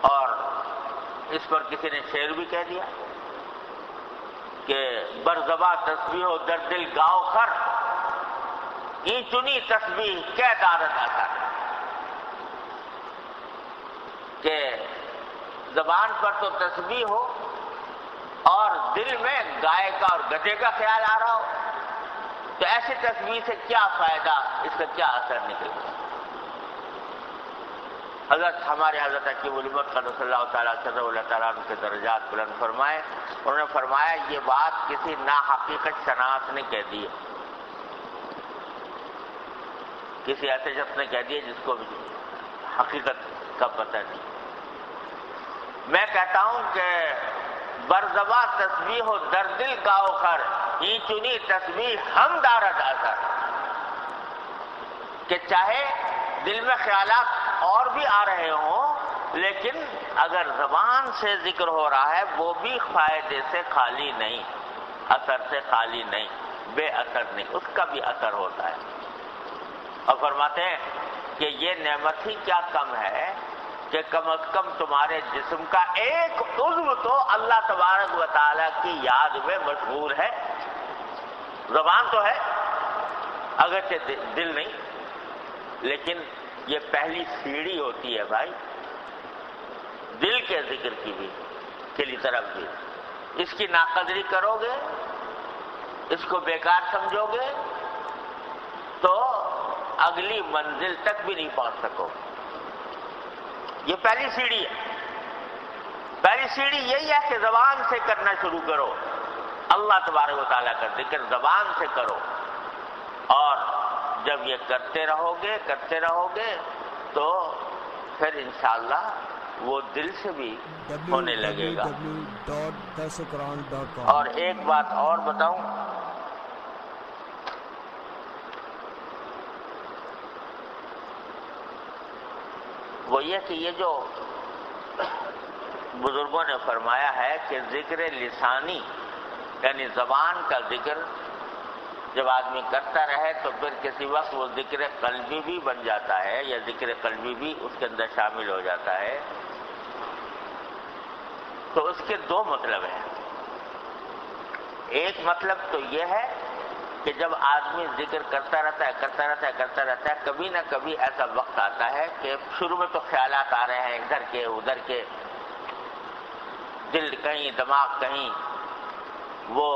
اور اس پر کسی نے شعر بھی کہہ دیا کہ برزباں تسبیح و در دل گاؤ خر، ای چنی تسبیح کیا دارت اثر، کہ زبان پر تو تسبیح ہو اور دل میں گائے کا اور گدھے کا خیال آ رہا ہو، تو ایسی تسبیح سے کیا فائدہ، اس کا کیا اثر نکلے گا؟ ہمارے حضرت حکیم الامت قدس اللہ تعالیٰ صدر اللہ تعالیٰ عنہ کے درجات بلند فرمائے، انہوں نے فرمایا یہ بات کسی ناحقیقت شناس نے کہہ دی ہے، کسی ایسے شخص نے کہہ دی جس کو حقیقت کا پتہ نہیں۔ میں کہتا ہوں کہ برزباں تسبیح و در دل گاؤ خر، ای چنی تسبیح ہم دارد اثر، کہ چاہے دل میں خیالات اور بھی آ رہے ہوں، لیکن اگر زبان سے ذکر ہو رہا ہے وہ بھی فائدے سے خالی نہیں، اثر سے خالی نہیں، بے اثر نہیں، اس کا بھی اثر ہوتا ہے۔ اور فرماتے ہیں کہ یہ نعمت ہی کیا کم ہے کہ کم از کم تمہارے جسم کا ایک عضو تو اللہ تبارک و تعالیٰ کی یاد میں مشغول ہے۔ زبان تو ہے اگرچہ دل نہیں، لیکن یہ پہلی سیڑھی ہوتی ہے بھائی دل کے ذکر کی بھی کلی طرف بھی۔ اس کی ناقدری کرو گے، اس کو بیکار سمجھو گے تو اگلی منزل تک بھی نہیں پہنچ سکو گے۔ یہ پہلی سیڑھی ہے۔ پہلی سیڑھی یہی ہے کہ زبان سے کرنا شروع کرو، اللہ تبارک و تعالیٰ کا ذکر زبان سے کرو، اور جب یہ کرتے رہو گے تو پھر انشاءاللہ وہ دل سے بھی ہونے لگے گا۔ اور ایک بات اور بتاؤں، وہ یہ کہ یہ جو بزرگوں نے فرمایا ہے کہ ذکر لسانی یعنی زبان کا ذکر جب آدمی کرتا رہے تو پھر کسی وقت وہ ذکر قلبی بھی بن جاتا ہے، یا ذکر قلبی بھی اس کے اندر شامل ہو جاتا ہے، تو اس کے دو مطلب ہیں۔ ایک مطلب تو یہ ہے کہ جب آدمی ذکر کرتا رہتا ہے، کبھی نہ کبھی ایسا وقت آتا ہے کہ شروع میں تو خیالات آ رہے ہیں ادھر کے ادھر کے، دل کہیں دماغ کہیں، وہ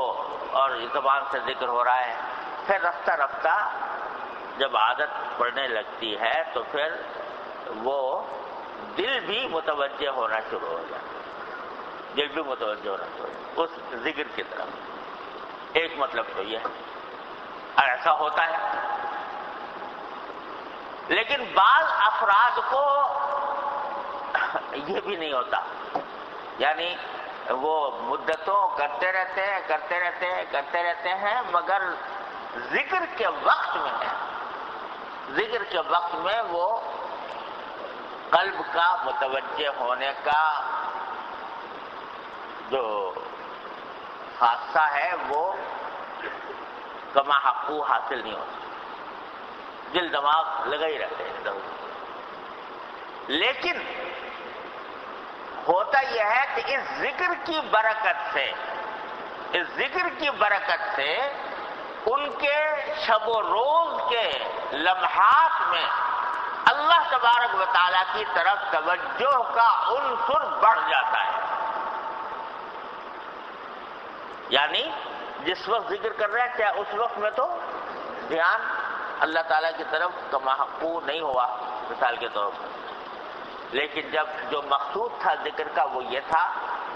اور زبان سے ذکر ہو رہا ہے، پھر رفتہ رفتہ جب عادت پڑنے لگتی ہے تو پھر وہ دل بھی متوجہ ہونا شروع ہو جاتا ہے، دل بھی متوجہ ہونا شروع ہو جاتا ہے اس ذکر کی طرف۔ ایک مطلب تو یہ ہے، ایسا ہوتا ہے، لیکن بعض افراد کو یہ بھی نہیں ہوتا، یعنی وہ مدتوں کرتے رہتے ہیں مگر ذکر کے وقت میں وہ قلب کا متوجہ ہونے کا جو حادثہ ہے وہ کما حقو حاصل نہیں ہوتا، دل دماغ لگا ہی رہتے ہیں۔ لیکن ہوتا یہ ہے کہ اس ذکر کی برکت سے ان کے شب و روز کے لمحات میں اللہ تبارک و تعالیٰ کی طرف توجہ کا عنصر بڑھ جاتا ہے، یعنی جس وقت ذکر کر رہے ہیں کیا اس وقت میں تو دھیان اللہ تعالیٰ کی طرف کما حقو نہیں ہوا مثال کے طور پر، لیکن جب جو مقصود تھا ذکر کا وہ یہ تھا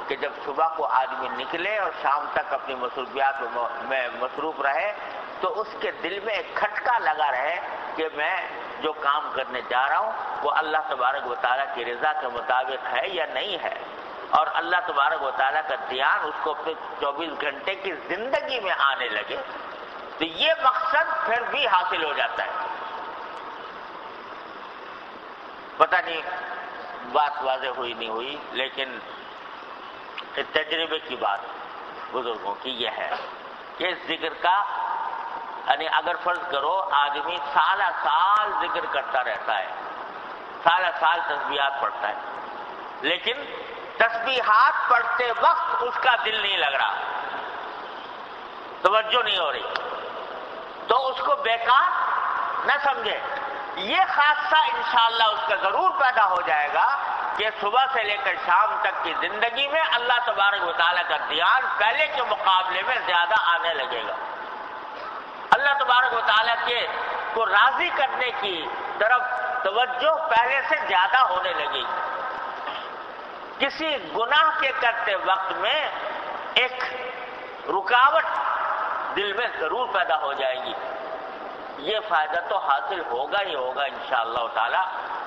کہ جب صبح کو آدمی نکلے اور شام تک اپنی مصروفیات میں مصروف رہے، تو اس کے دل میں ایک کھٹکا لگا رہے کہ میں جو کام کرنے جا رہا ہوں وہ اللہ تبارک و تعالیٰ کی رضا کے مطابق ہے یا نہیں ہے، اور اللہ تبارک و تعالیٰ کا دھیان اس کو پھر 24 گھنٹے کی زندگی میں آنے لگے، تو یہ مقصد پھر بھی حاصل ہو جاتا ہے۔ پتہ نہیں بات واضح ہوئی نہیں ہوئی، لیکن تجربے کی بات بزرگوں کی یہ ہے کہ اس ذکر کا یعنی اگر فرض کرو آدمی سالہ سال ذکر کرتا رہتا ہے، سالہ سال تسبیحات پڑھتا ہے، لیکن تسبیحات پڑھتے وقت اس کا دل نہیں لگ رہا، توجہ نہیں ہو رہی، تو اس کو بیکار نہ سمجھے۔ یہ خاصہ انشاءاللہ اس کا ضرور پیدا ہو جائے گا کہ صبح سے لے کر شام تک کی زندگی میں اللہ تبارک و تعالیٰ کا دھیان پہلے کے مقابلے میں زیادہ آنے لگے گا، اللہ تبارک و تعالیٰ کے کو راضی کرنے کی طرف توجہ پہلے سے زیادہ ہونے لگے گی۔ کسی گناہ کے کرتے وقت میں ایک رکاوٹ دل میں ضرور پیدا ہو جائے گی۔ یہ فائدہ تو حاصل ہوگا ہی ہوگا انشاءاللہ تعالی۔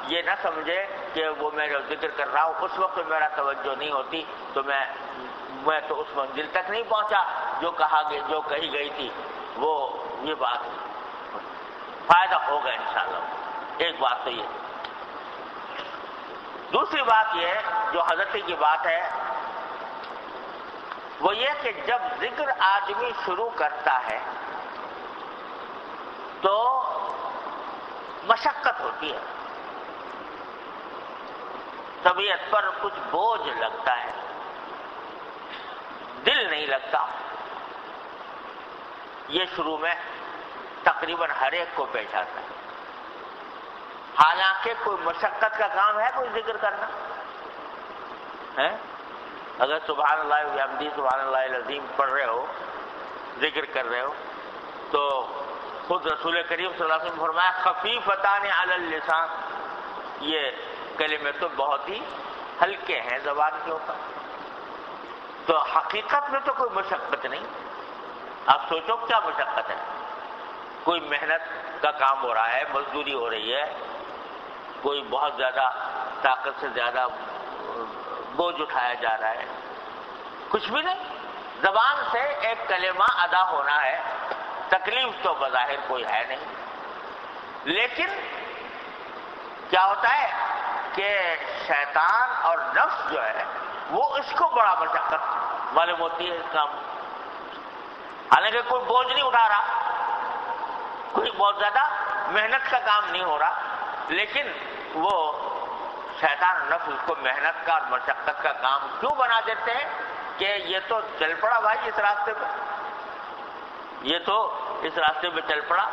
یہ نہ سمجھے کہ وہ میں جو ذکر کر رہا ہوں اس وقت میرا توجہ نہیں ہوتی تو میں تو اس منزل تک نہیں پہنچا جو کہی گئی تھی، وہ یہ بات فائدہ ہوگا انشاءاللہ۔ ایک بات تو یہ، دوسری بات یہ جو حضرت کی بات ہے وہ یہ کہ جب ذکر آدمی شروع کرتا ہے تو مشقت ہوتی ہے، طبیعت پر کچھ بوجھ لگتا ہے، دل نہیں لگتا۔ یہ شروع میں تقریباً ہر ایک کو پیش آتا ہے، حالانکہ کوئی مشقت کا کام ہے کوئی ذکر کرنا ہے؟ اگر سبحان اللہ وبحمدہ سبحان اللہ العظیم پڑھ رہے ہو، ذکر کر رہے ہو، تو خود رسول کریم صلی اللہ علیہ وسلم فرمایا خفیفتان علی اللسان، یہ کلمے تو بہت ہی ہلکے ہیں زبان کے اوپر، تو حقیقت میں تو کوئی مشقت نہیں۔ آپ سوچو کیا مشقت ہے؟ کوئی محنت کا کام ہو رہا ہے، مزدوری ہو رہی ہے، کوئی بہت زیادہ طاقت سے زیادہ بوجھ اٹھایا جا رہا ہے، کچھ بھی نہیں، زبان سے ایک کلمہ ادا ہونا ہے، تکلیف تو بظاہر کوئی ہے نہیں، لیکن کیا ہوتا ہے کہ شیطان اور نفس جو ہے وہ اس کو بڑا مشقت معلوم ہوتی ہے اس کام، حالانکہ کوئی بوجھ نہیں اٹھا رہا، کوئی بہت زیادہ محنت کا کام نہیں ہو رہا، لیکن وہ شیطان اور نفس اس کو محنت کا اور مشقت کا کام کیوں بنا دیتے ہیں کہ یہ تو چل پڑا بھائی اس راستے پہ، یہ تو اس راستے پہ چل پڑا،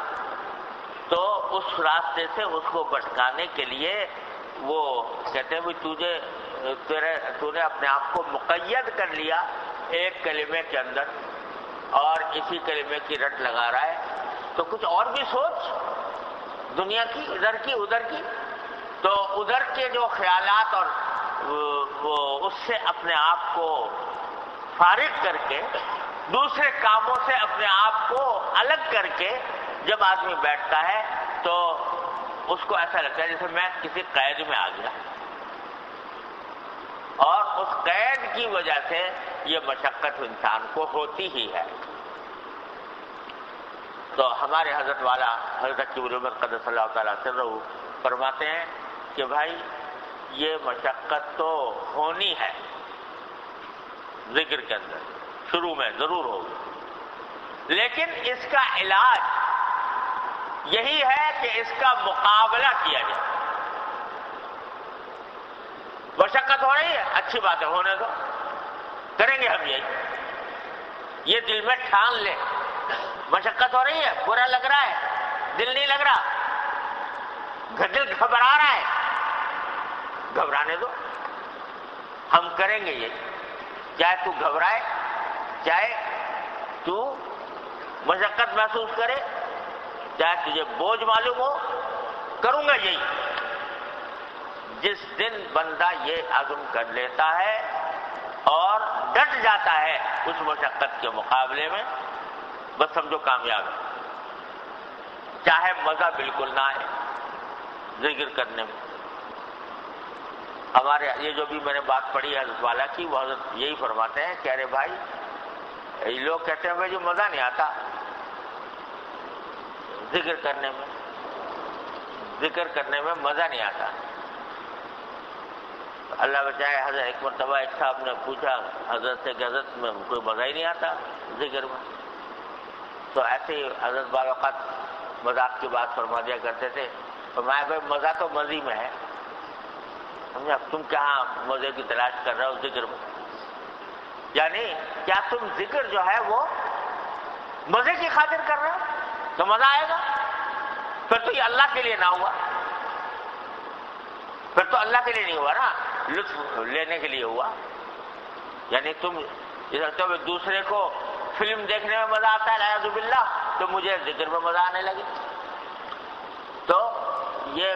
تو اس راستے سے اس کو بھٹکانے کے لیے وہ کہتے ہیں تو نے اپنے آپ کو مقید کر لیا ایک کلمے کے اندر اور اسی کلمے کی رٹ لگا رہا ہے، تو کچھ اور بھی سوچ دنیا کی، ادھر کی ادھر کی، تو ادھر کے جو خیالات اور وہ اس سے اپنے آپ کو فارغ کر کے دوسرے کاموں سے اپنے آپ کو الگ کر کے جب آدمی بیٹھتا ہے تو اس کو ایسا لگتا ہے جیسے میں کسی قید میں آ گیا، اور اس قید کی وجہ سے یہ مشقت انسان کو ہوتی ہی ہے۔ تو ہمارے حضرت والا حضرت کی عمر قدس اللہ تعالیٰ سرہ فرماتے ہیں کہ بھائی یہ مشقت تو ہونی ہے ذکر کے اندر، شروع میں ضرور ہوگی، لیکن اس کا علاج یہی ہے کہ اس کا مقابلہ کیا جائے۔ مشقت ہو رہی ہے، اچھی بات ہے، ہونے دو، کریں گے ہم یہ دل میں ٹھان لیں۔ مشقت ہو رہی ہے، برا لگ رہا ہے، دل نہیں لگ رہا، دل گھبرا رہا ہے، گھبرانے دو، ہم کریں گے یہ، چاہے تو گھبرائے، چاہے تو مشقت محسوس کرے، چاہے تجھے بوجھ معلوم ہو، کروں گا یہی۔ جس دن بندہ یہ عزم کر لیتا ہے اور ڈٹ جاتا ہے اس مشقت کے مقابلے میں، بس سمجھو کامیاب ہے۔ چاہے مزہ بالکل نہ آئے ذکر کرنے میں. ہمارے یہ جو بھی میں نے بات پڑھی ہے حضرت والا کی، وہ حضرت یہی فرماتے ہیں کہ ارے بھائی یہ لوگ کہتے ہیں بھائی جو مزہ نہیں آتا ذکر کرنے میں، ذکر کرنے میں مزہ نہیں آتا. اللہ بچائے، حضرت ایک مرتبہ ایک صاحب نے پوچھا حضرت سے کہ حضرت میں کوئی مزہ ہی نہیں آتا ذکر میں. تو ایسے ہی حضرت بعض اوقات مذاق کی بات فرما دیا کرتے تھے، فرمایا بھائی مزہ تو مزی میں ہے، سمجھا، تم کہاں مزے کی تلاش کر رہے ہو ذکر میں؟ یعنی کیا تم ذکر جو ہے وہ مزے کی خاطر کر رہے ہو تو مزہ آئے گا؟ پھر تو یہ اللہ کے لیے نہ ہوا، پھر تو اللہ کے لیے نہیں ہوا نا، لطف لینے کے لیے ہوا. یعنی تم ادھر دوسرے کو فلم دیکھنے میں مزہ آتا ہے اعوذ باللہ، تو مجھے ذکر میں مزہ آنے لگے. تو یہ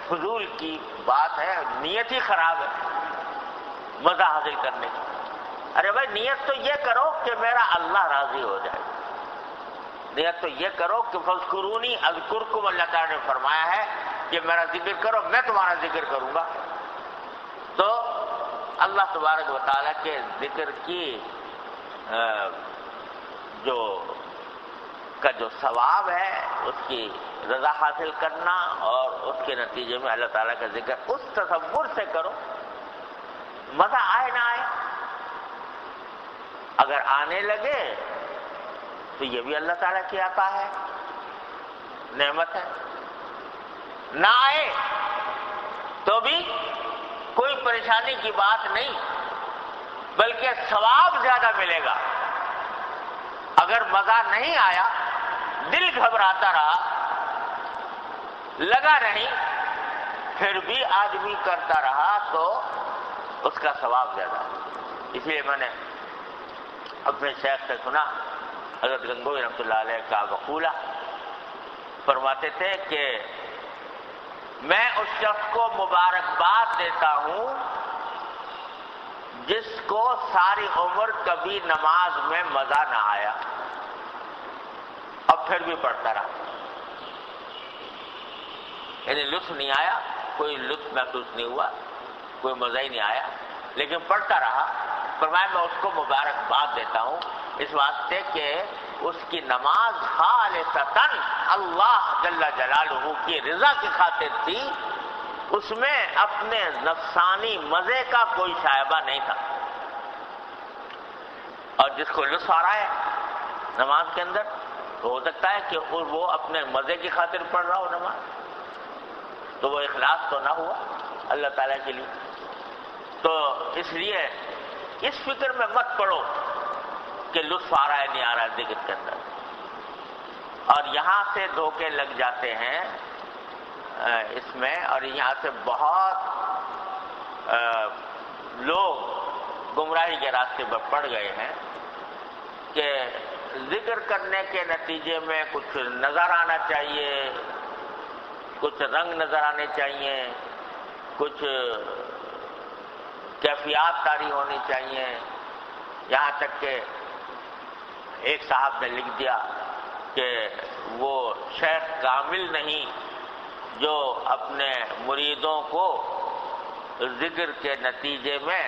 فضول کی بات ہے، نیت ہی خراب ہے مزہ حاصل کرنے کی. ارے بھائی نیت تو یہ کرو کہ میرا اللہ راضی ہو جائے، نیت تو یہ کرو کہ فاذکرونی اذکرکم، اللہ تعالیٰ نے فرمایا ہے کہ میرا ذکر کرو میں تمہارا ذکر کروں گا. تو اللہ تبارک و تعالیٰ کے ذکر کی جو ثواب ہے، اس کی رضا حاصل کرنا اور اس کے نتیجے میں اللہ تعالیٰ کا ذکر اس تصور سے کرو مزہ آئے نہ آئے. اگر آنے لگے تو یہ بھی اللہ تعالیٰ کی عطا ہے، نعمت ہے. نہ آئے تو بھی کوئی پریشانی کی بات نہیں، بلکہ ثواب زیادہ ملے گا. اگر مزہ نہیں آیا، دل گھبراتا رہا، لگا نہیں، پھر بھی آدمی کرتا رہا تو اس کا ثواب زیادہ. اس لیے میں نے اپنے شیخ سے سنا، حضرت گنگوئی رحمۃ اللہ علیہ کا مقولہ فرماتے تھے کہ میں اس شخص کو مبارکباد دیتا ہوں جس کو ساری عمر کبھی نماز میں مزہ نہ آیا اب پھر بھی پڑھتا رہا. یعنی لطف نہیں آیا، کوئی لطف محسوس نہیں ہوا، کوئی مزہ ہی نہیں آیا، لیکن پڑھتا رہا. فرمایا میں اس کو مبارکباد دیتا ہوں اس واسطے کہ اس کی نماز خالصتاً اللہ جل جلالہ کی رضا کی خاطر تھی، اس میں اپنے نفسانی مزے کا کوئی شائبہ نہیں تھا. اور جس کو لطف آ رہا ہے نماز کے اندر تو ہو سکتا ہے کہ وہ اپنے مزے کی خاطر پڑھ رہا ہو نماز، تو وہ اخلاص تو نہ ہوا اللہ تعالیٰ کے لیے. تو اس لیے اس فکر میں مت پڑو کہ لطف آ رہا ہے نہیں آ رہا ہے ذکر کے اندر. اور یہاں سے دھوکے لگ جاتے ہیں اس میں، اور یہاں سے بہت لوگ گمراہی کے راستے پر پڑ گئے ہیں کہ ذکر کرنے کے نتیجے میں کچھ نظر آنا چاہیے، کچھ رنگ نظر آنے چاہیے، کچھ کیفیات طاری ہونی چاہیے. یہاں تک کہ ایک صاحب نے لکھ دیا کہ وہ شیخ کامل نہیں جو اپنے مریدوں کو ذکر کے نتیجے میں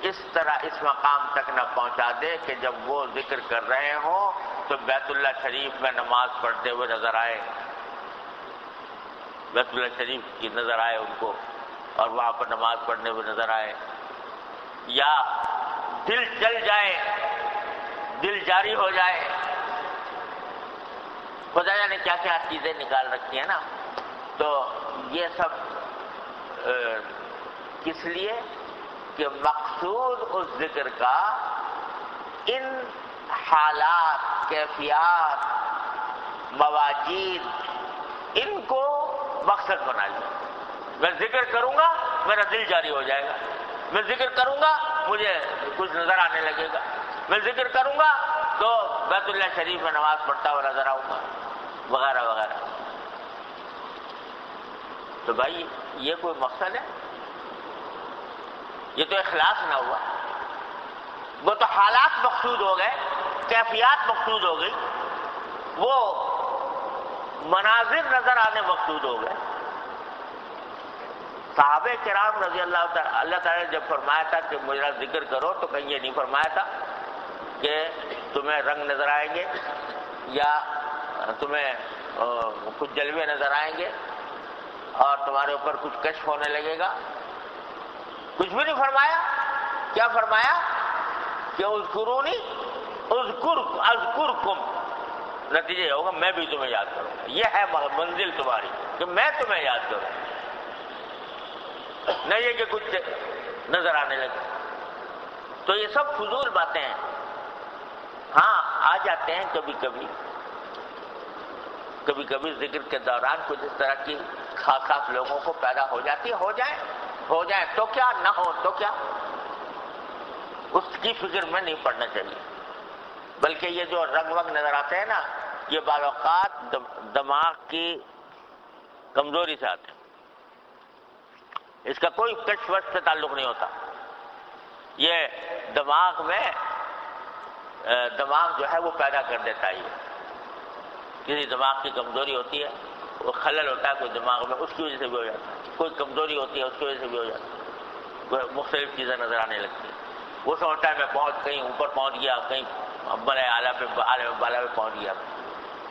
اس طرح اس مقام تک نہ پہنچا دے کہ جب وہ ذکر کر رہے ہوں تو بیت اللہ شریف میں نماز پڑھتے ہوئے نظر آئے، بیت اللہ شریف کی نظر آئے ان کو اور وہاں پر نماز پڑھنے ہوئے نظر آئے، یا دل چل جائے، دل جاری ہو جائے. خدا نے کیا کیا چیزیں نکال رکھی ہیں نا. تو یہ سب کس لیے کہ مقصود اس ذکر کا ان حالات، کیفیات، مواجید، ان کو مقصد بنا لیا. میں ذکر کروں گا میرا دل جاری ہو جائے گا، میں ذکر کروں گا مجھے کچھ نظر آنے لگے گا، میں ذکر کروں گا تو بیت اللہ شریف میں نماز پڑھتا ہوا نظر آؤں گا، وغیرہ وغیرہ. تو بھائی یہ کوئی مقصد ہے؟ یہ تو اخلاص نہ ہوا. وہ تو حالات مقصود ہو گئے، کیفیات مقصود ہو گئی، وہ مناظر نظر آنے مقصود ہو گئے. صحابہ کرام رضی اللہ تعالیٰ نے جب فرمایا تھا کہ میرا ذکر کرو تو کہیں یہ نہیں فرمایا تھا کہ تمہیں رنگ نظر آئیں گے یا تمہیں کچھ جلوے نظر آئیں گے اور تمہارے اوپر کچھ کشف ہونے لگے گا. کچھ بھی نہیں فرمایا. کیا فرمایا کہ اذکرونی اذکرکم، نتیجہ یہ ہوگا میں بھی تمہیں یاد کروں گا. یہ ہے منزل تمہاری کہ میں تمہیں یاد کروں، نہیں یہ کہ کچھ نظر آنے لگے. تو یہ سب فضول باتیں ہیں. ہاں آ جاتے ہیں کبھی کبھی ذکر کے دوران کچھ اس طرح کی خاص لوگوں کو پیدا ہو جاتی ہے. ہو جائیں تو کیا، نہ ہو تو کیا، اس کی فکر میں نہیں پڑنا چاہیے. بلکہ یہ جو رنگ ونگ نظر آتے ہیں نا، یہ بعض اوقات دماغ کی کمزوری سے آتے ہیں. اس کا کوئی کشف وش سے تعلق نہیں ہوتا. یہ دماغ جو ہے وہ پیدا کر دیتا ہے. یہ کسی دماغ کی کمزوری ہوتی ہے، وہ خلل ہوتا ہے کوئی دماغ میں، اس کی وجہ سے بھی ہو جاتا ہے. کوئی کمزوری ہوتی ہے اس کی وجہ سے بھی ہو جاتا ہے. کوئی مختلف چیزیں نظر آنے لگتی ہیں. وہ سمجھتا ہے میں کہیں اوپر پہنچ گیا، کہیں بڑے اعلیٰ پہ بالا پہ پہنچ گیا.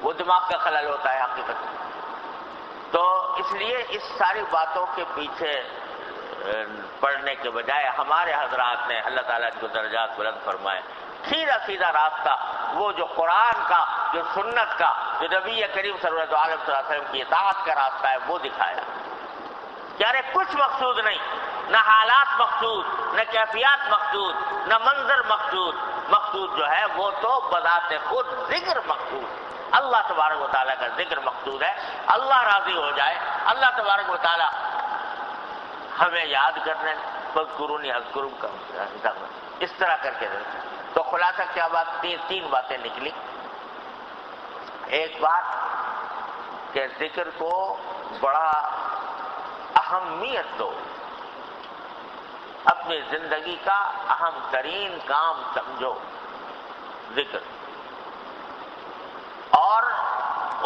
وہ دماغ کا خلل ہوتا ہے حقیقت میں. تو اس لیے اس ساری باتوں کے پیچھے پڑھنے کے بجائے ہمارے حضرات نے، اللہ تعالیٰ کو درجات بلند فرمائے، سیدھا راستہ، وہ جو قرآن کا، جو سنت کا، جو نبی کریم صلی اللہ علیہ وسلم کی اطاعت کا راستہ ہے وہ دکھایا. یعنی کچھ مقصود نہیں، نہ حالات مقصود، نہ کیفیات مقصود، نہ منظر مقصود جو ہے وہ تو بذات خود ذکر مقصود. اللہ تبارک و تعالیٰ کا ذکر مقصود ہے. اللہ راضی ہو جائے، اللہ تبارک و تعالیٰ ہمیں یاد کرنے فاذکرونی اذکرکم اس طرح کر کے دیتے. تو خلاصہ کیا بات، تین باتیں نکلی. ایک بات کہ ذکر کو بڑا اہمیت دو، اپنی زندگی کا اہم ترین کام سمجھو ذکر، اور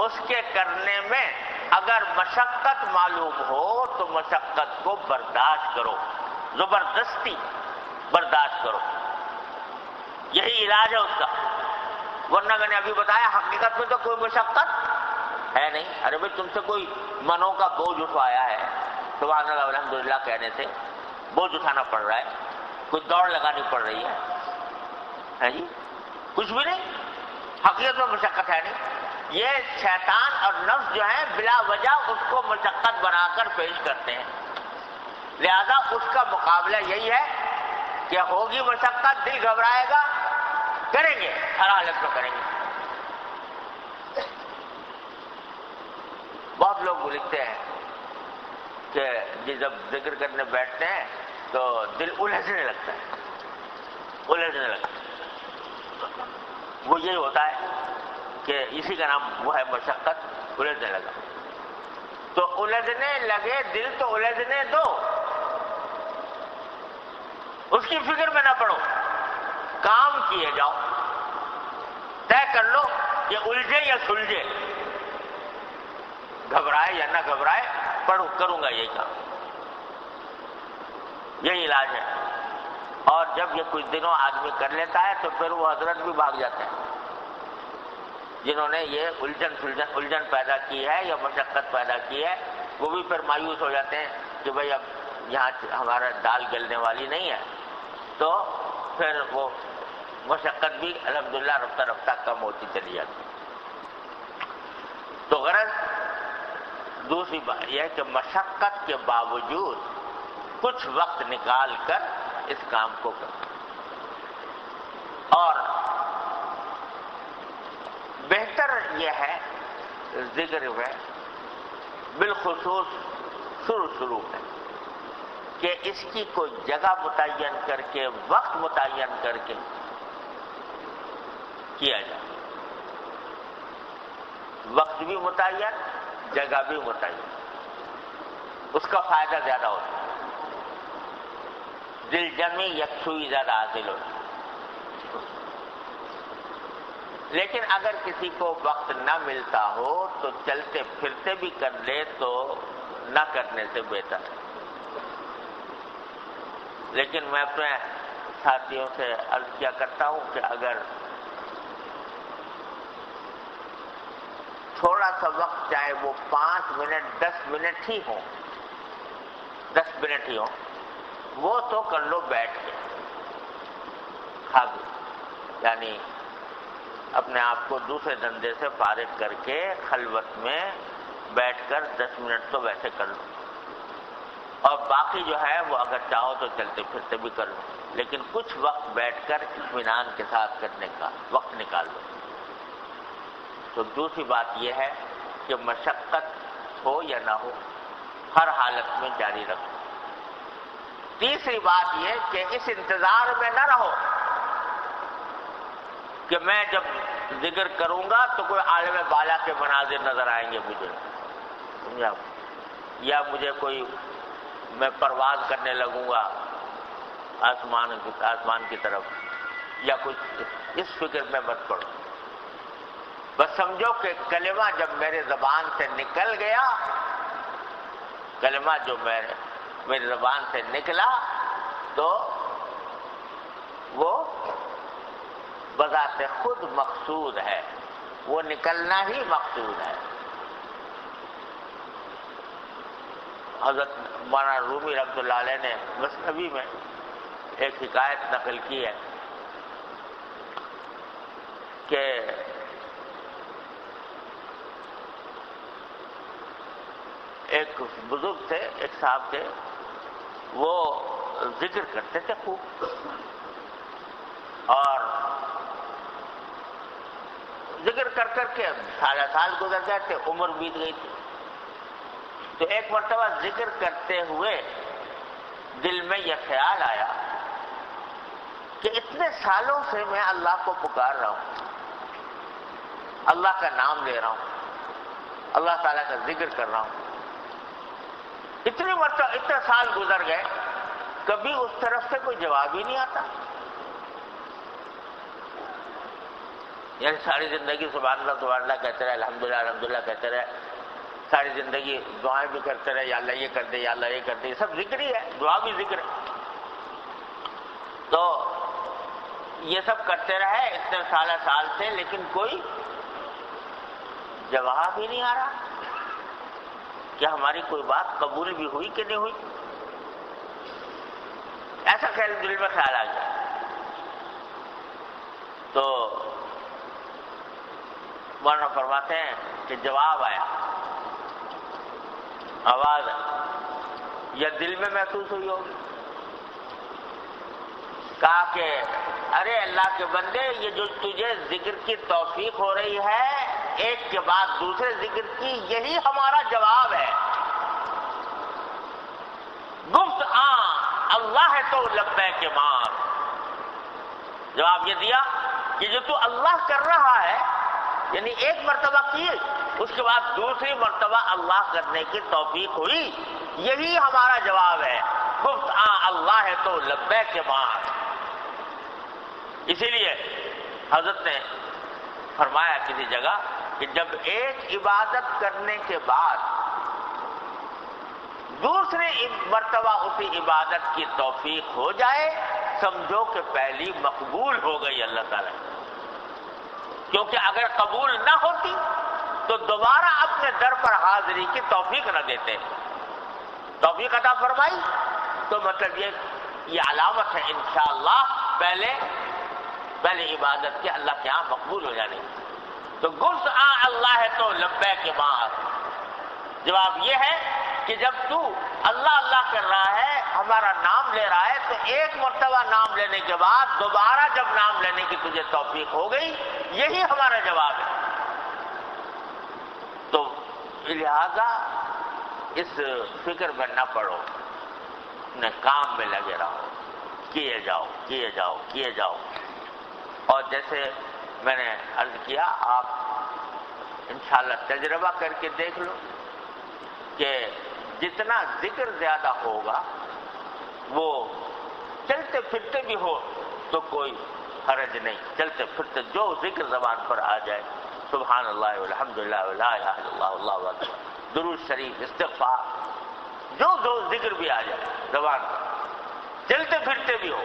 اس کے کرنے میں اگر مشقت معلوم ہو تو مشقت کو برداشت کرو، زبردستی برداشت کرو. یہی علاج ہے اس کا. ورنہ میں نے ابھی بتایا حقیقت میں تو کوئی مشقت ہے نہیں. ارے بھائی تم سے کوئی منوں کا بوجھ اٹھوایا ہے، سبحان اللہ الحمدللہ کہنے سے بوجھ اٹھانا پڑ رہا ہے، کوئی دوڑ لگانی پڑ رہی ہے جی، کچھ بھی نہیں. حقیقت میں مشقت ہے نہیں. یہ شیطان اور نفس جو ہے بلا وجہ اس کو مشقت بنا کر پیش کرتے ہیں. لہذا اس کا مقابلہ یہی ہے کہ ہوگی مشقت، دل گھبرائے گا، کریں گے، ہر حالت میں کریں گے. بہت لوگ لکھتے ہیں کہ جب ذکر کرنے بیٹھتے ہیں تو دل الجھنے لگتا ہے. وہ یہی ہوتا ہے کہ اسی کا نام وہ ہے مشقت، الجھنے لگا. تو الجھنے لگے دل تو الجھنے دو، اس کی فکر میں نہ پڑو، کام کیے جاؤ. طے کر لو کہ الجھے یا سلجھے، گھبرائے یا نہ گھبرائے، کروں گا یہی کام. یہی علاج ہے. اور جب یہ کچھ دنوں آدمی کر لیتا ہے تو پھر وہ حضرت بھی بھاگ جاتے ہیں جنہوں نے یہ الجھن پیدا کی ہے یا مشقت پیدا کی ہے. وہ بھی پھر مایوس ہو جاتے ہیں کہ بھئی اب یہاں ہمارا دال گلنے والی نہیں ہے. تو پھر وہ مشقت بھی الحمدللہ رفتہ رفتہ کم ہوتی چلی جاتی. تو غرض دوسری بات یہ ہے کہ مشقت کے باوجود کچھ وقت نکال کر اس کام کو کریں. اور بہتر یہ ہے ذکر میں بالخصوص شروع میں کہ اس کی کوئی جگہ متعین کر کے، وقت متعین کر کے کیا جائے. وقت بھی متعین، جگہ بھی متعین. اس کا فائدہ زیادہ ہوتا ہے، دل جمی یکسوئی زیادہ حاصل ہوتی ہے. لیکن اگر کسی کو وقت نہ ملتا ہو تو چلتے پھرتے بھی کر لے تو نہ کرنے سے بہتر ہے۔ لیکن میں اپنے ساتھیوں سے عرض کیا کرتا ہوں کہ اگر تھوڑا سا وقت چاہے وہ 5 منٹ 10 منٹ ہی ہوں 10 منٹ ہی ہوں وہ تو کر لو بیٹھ کے یعنی اپنے آپ کو دوسرے دھندے سے فارغ کر کے خلوت میں بیٹھ کر 10 منٹ تو ویسے کر لو، اور باقی جو ہے وہ اگر چاہو تو چلتے پھرتے بھی کر لو، لیکن کچھ وقت بیٹھ کر اطمینان کے ساتھ کرنے کا وقت نکال لو۔ تو دوسری بات یہ ہے کہ مشقت ہو یا نہ ہو ہر حالت میں جاری رکھو۔ تیسری بات یہ کہ اس انتظار میں نہ رہو کہ میں جب ذکر کروں گا تو کوئی عالم بالا کے مناظر نظر آئیں گے مجھے، سمجھا، یا مجھے کوئی میں پرواز کرنے لگوں گا آسمان کی طرف، یا کچھ اس فکر میں مت پڑو۔ بس سمجھو کہ کلمہ جب میرے زبان سے نکل گیا، کلمہ جو میری زبان سے نکلا تو وہ بذات خود مقصود ہے، وہ نکلنا ہی مقصود ہے۔ حضرت مولانا رومی رحمۃ اللہ علیہ نے مثنوی میں ایک حکایت نقل کی ہے کہ ایک بزرگ تھے، ایک صاحب تھے، وہ ذکر کرتے تھے خوب، اور ذکر کر کر کے سال گزر گئے تھے، عمر بیت گئی تھی۔ تو ایک مرتبہ ذکر کرتے ہوئے دل میں یہ خیال آیا کہ اتنے سالوں سے میں اللہ کو پکار رہا ہوں، اللہ کا نام لے رہا ہوں، اللہ تعالیٰ کا ذکر کر رہا ہوں، اتنی مرتبہ اتنے سال گزر گئے، کبھی اس طرف سے کوئی جواب ہی نہیں آتا۔ یعنی ساری زندگی سبحان اللہ کہتے رہے، الحمدللہ الحمدللہ کہتے رہے، ساری زندگی دعائیں بھی کرتے رہے، یا اللہ یہ کر دے، یا اللہ یہ کر دے، یہ سب ذکر ہی ہے، دعا بھی ذکر ہے۔ تو یہ سب کرتے رہے اتنے سال سے، لیکن کوئی جواب ہی نہیں آ رہا کہ ہماری کوئی بات قبول بھی ہوئی کہ نہیں ہوئی۔ ایسا خیال دل میں خیال آ گیا، تو مولانا فرماتے ہیں کہ جواب آیا، آواز یا دل میں محسوس ہوئی ہوگی، کہا کہ ارے اللہ کے بندے، یہ جو تجھے ذکر کی توفیق ہو رہی ہے ایک کے بعد دوسرے ذکر کی، یہی ہمارا جواب ہے۔ گفت اللہ ہے تو لبیک مار، جواب یہ دیا کہ جو تو اللہ کر رہا ہے، یعنی ایک مرتبہ کی، اس کے بعد دوسری مرتبہ اللہ کرنے کی توفیق ہوئی، یہی ہمارا جواب ہے۔ گفت اللہ ہے تو لبیک مار۔ اسی لیے حضرت نے فرمایا کسی جگہ کہ جب ایک عبادت کرنے کے بعد دوسری مرتبہ اسی عبادت کی توفیق ہو جائے، سمجھو کہ پہلی مقبول ہو گئی اللہ تعالیٰ، کیونکہ اگر قبول نہ ہوتی تو دوبارہ اپنے در پر حاضری کی توفیق نہ دیتے۔ توفیق عطا فرمائی تو مطلب یہ علامت ہے انشاءاللہ پہلے عبادت کے اللہ کے ہاں مقبول ہو جانے کی۔ تو گفت اللہ ہے تو لبیک مار، جواب یہ ہے کہ جب تو اللہ اللہ کر رہا ہے، ہمارا نام لے رہا ہے، تو ایک مرتبہ نام لینے کے بعد دوبارہ جب نام لینے کی تجھے توفیق ہو گئی، یہی ہمارا جواب ہے۔ تو لہذا اس فکر میں نہ پڑو، اپنے کام میں لگے رہو، کیے جاؤ۔ اور جیسے میں نے عرض کیا، آپ انشاءاللہ تجربہ کر کے دیکھ لو کہ جتنا ذکر زیادہ ہوگا، وہ چلتے پھرتے بھی ہو تو کوئی حرج نہیں، چلتے پھرتے جو ذکر زبان پر آ جائے، سبحان اللہ والحمدللہ ولا الہ الا اللہ واللہ اکبر، درود شریف، استغفار، جو ذکر بھی آ جائے زبان پر، چلتے پھرتے بھی ہو،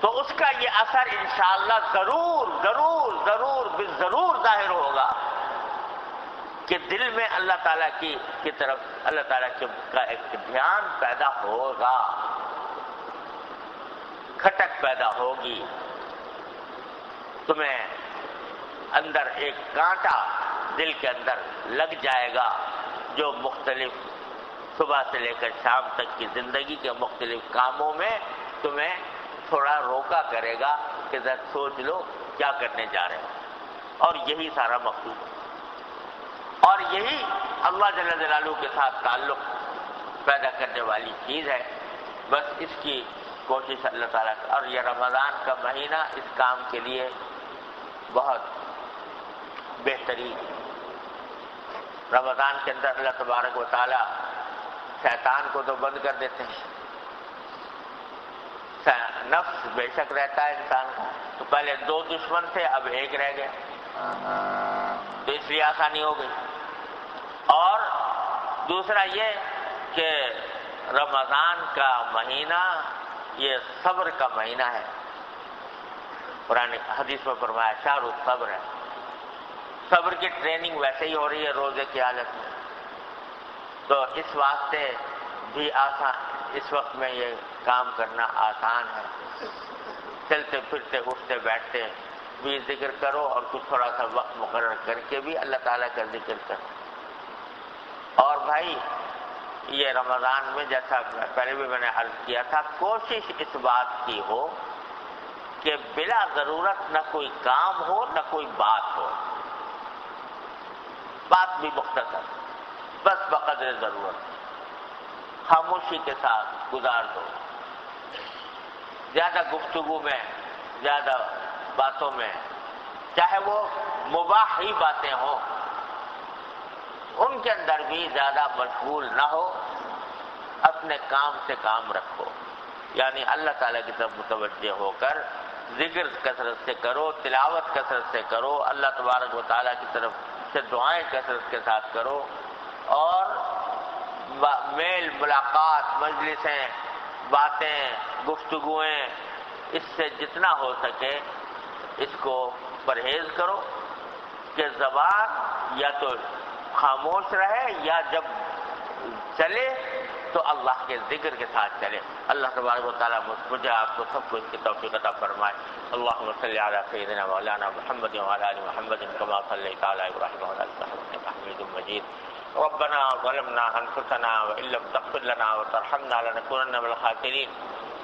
تو اس کا یہ اثر انشاءاللہ ضرور ضرور ضرور ضرور ظاہر ہوگا کہ دل میں اللہ تعالیٰ کی طرف اللہ تعالیٰ کا ایک دھیان پیدا ہوگا، کھٹک پیدا ہوگی، تمہیں اندر ایک کانٹا دل کے اندر لگ جائے گا جو مختلف صبح سے لے کر شام تک کی زندگی کے مختلف کاموں میں تمہیں تھوڑا روکا کرے گا کہ ذرا سوچ لو کیا کرنے جا رہے ہیں، اور یہی سارا مقصود ہے، اور یہی اللہ جل جلالہ کے ساتھ تعلق پیدا کرنے والی چیز ہے۔ بس اس کی کوشش اللہ تعالیٰ کا، اور یہ رمضان کا مہینہ اس کام کے لیے بہت بہترین۔ رمضان کے اندر اللہ تبارک و تعالیٰ شیطان کو تو بند کر دیتے ہیں، نفس بے شک رہتا ہے انسان کا، تو پہلے 2 دشمن تھے، اب 1 رہ گئے، تو اس لیے آسانی ہو گئی۔ اور دوسرا یہ کہ رمضان کا مہینہ یہ صبر کا مہینہ ہے، قرآن حدیث میں فرمایا شہر الصبر ہے، صبر کی ٹریننگ ویسے ہی ہو رہی ہے روزے کی حالت میں، تو اس واسطے بھی آسان، اس وقت میں یہ کام کرنا آسان ہے، چلتے پھرتے اٹھتے بیٹھتے بھی ذکر کرو، اور کچھ تھوڑا سا وقت مقرر کر کے بھی اللہ تعالیٰ کا ذکر کرو۔ اور بھائی یہ رمضان میں جیسا پہلے بھی میں نے عرض کیا تھا، کوشش اس بات کی ہو کہ بلا ضرورت نہ کوئی کام ہو نہ کوئی بات ہو، بات بھی مختصر، بس بقدر ضرورت، خاموشی کے ساتھ گزار دو، زیادہ گفتگو میں، زیادہ باتوں میں، چاہے وہ مباح ہی باتیں ہوں، ان کے اندر بھی زیادہ مشغول نہ ہو، اپنے کام سے کام رکھو، یعنی اللہ تعالیٰ کی طرف متوجہ ہو کر ذکر کثرت سے کرو، تلاوت کثرت سے کرو، اللہ تبارک و تعالیٰ کی طرف سے دعائیں کثرت کے ساتھ کرو، اور میل ملاقات، مجلسیں، باتیں، گفتگویں، اس سے جتنا ہو سکے اس کو پرہیز کرو کہ زبان یا تو خاموش رہے یا جب چلے تو اللہ کے ذکر کے ساتھ چلے۔ اللہ تبارک و تعالیٰ مجھے آپ کو سب کو اس کی توفیق عطا فرمائے۔ اللہم صلی علی سیدنا مولانا محمد وعلی آل محمد کما صلیت علی ابراہیم وعلی آل ابراہیم انک حمید مجید۔ ربنا ظلمنا انفسنا وان لم تغفر لنا وترحمنا لنكونن من الخاسرین۔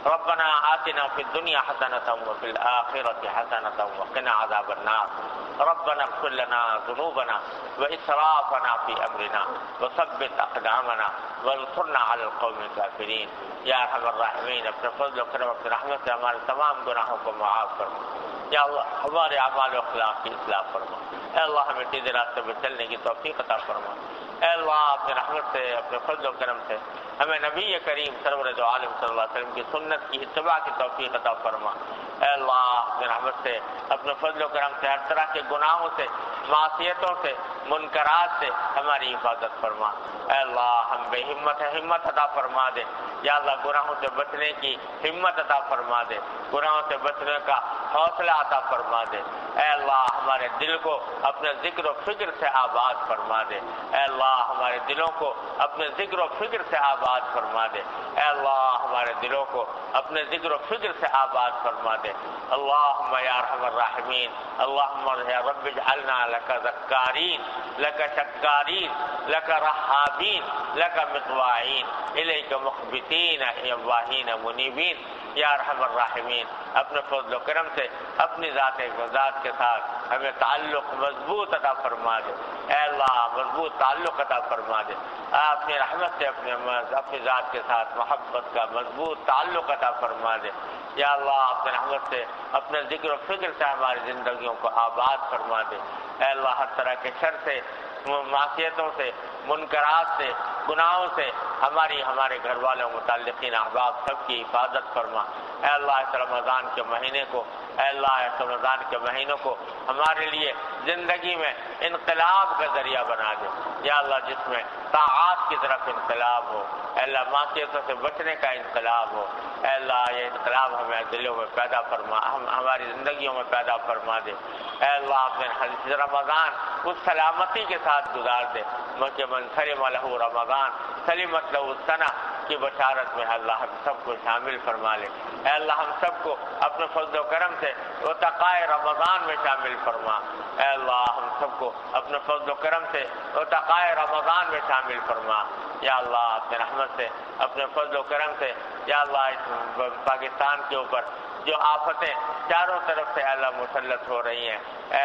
ربنا آتنا في الدنيا حسنة وفي الآخرة حسنة وقنا عذاب النار۔ ربنا اغفر لنا ذنوبنا وإسرافنا في أمرنا وثبت أقدامنا وانصرنا على القوم الكافرين۔ یا ارحم الراحمین، اپنے فضل و کرم، اپنے رحمت سے ہمارے تمام گناہوں کو معاف فرما۔ یا اللہ ہمارے اعمال و اخلاق کی اصلاح فرما۔ اے اللہ ہمیں سیدھے راستے پر چلنے کی توفیق عطا فرما۔ اے اللہ اپنے رحمت سے، اپنے فضل و کرم سے ہمیں نبی کریم سرور دو عالم صلی اللہ علیہ وسلم کی سنت کی اتباع کی توفیق عطا فرما۔ اے اللہ اپنے رحمت سے، اپنے فضل و کرم سے ہر طرح کے گناہوں سے، معصیتوں سے، منکرات سے ہماری حفاظت فرما۔ اے اللہ ہم بے ہمت ہیں، ہمت عطا فرما دے۔ یا اللہ گناہوں سے بچنے کی ہمت عطا فرما دے، گناہوں سے بچنے کا حوصلہ عطا فرما دے۔ اے اللہ ہمارے دل کو اپنے ذکر و فکر سے آباد فرما دے۔ اے اللہ ہمارے دلوں کو اپنے ذکر و فکر سے آباد فرما دے۔ اے اللہ ہمارے دلوں کو اپنے ذکر و فکر سے آباد فرما دے۔ اللہم یا ارحم الراحمین، اللہم یا رب اجعلنا لک ذکارین، لک شکارین، لک رحابین، لک مطواعین، الیک مخبتین یواہین منیبین۔ یا ارحم الراحمین اپنے فضل و کرم سے اپنی ذات کے ساتھ ہمیں تعلق مضبوط عطا فرما دے۔ اے اللہ مضبوط تعلق عطا فرما دے۔ اپنی رحمت سے اپنی ذات کے ساتھ محبت کا مضبوط تعلق عطا فرما دے۔ یا اللہ اپنے رحمت سے اپنے ذکر و فکر سے ہماری زندگیوں کو آباد فرما دے۔ اے اللہ ہر طرح کے شر سے، معصیتوں سے، منکرات سے، گناہوں سے ہمارے گھر والوں، متعلقین، احباب سب کی حفاظت فرما۔ اے اللہ اس رمضان کے مہینے کو اے اللہ اس رمضان کے مہینوں کو ہمارے لیے زندگی میں انقلاب کا ذریعہ بنا دے یا اللہ، جس میں طاعات کی طرف انقلاب ہو، اے اللہ معصیتوں سے بچنے کا انقلاب ہو، اے اللہ یہ انقلاب ہمیں دلوں میں پیدا فرما، ہماری زندگیوں میں پیدا فرما دے، اے اللہ اپنے رمضان اس سلامتی کے ساتھ گزار دے کہ من سلم لہ رمضان سلمت لہ السنہ کی بشارت میں اللہ ہم سب کو شامل فرما لے، اے اللہ ہم سب کو اپنے فضل و کرم سے اتقائے رمضان میں شامل فرما، اے اللہ ہم سب کو اپنے فضل و کرم سے اتقائے رمضان میں شامل فرما، یا اللہ اپنے رحمت سے اپنے فضل و کرم سے یا اللہ اس پاکستان کے اوپر جو آفتیں چاروں طرف سے اللہ مسلط ہو رہی ہیں، اے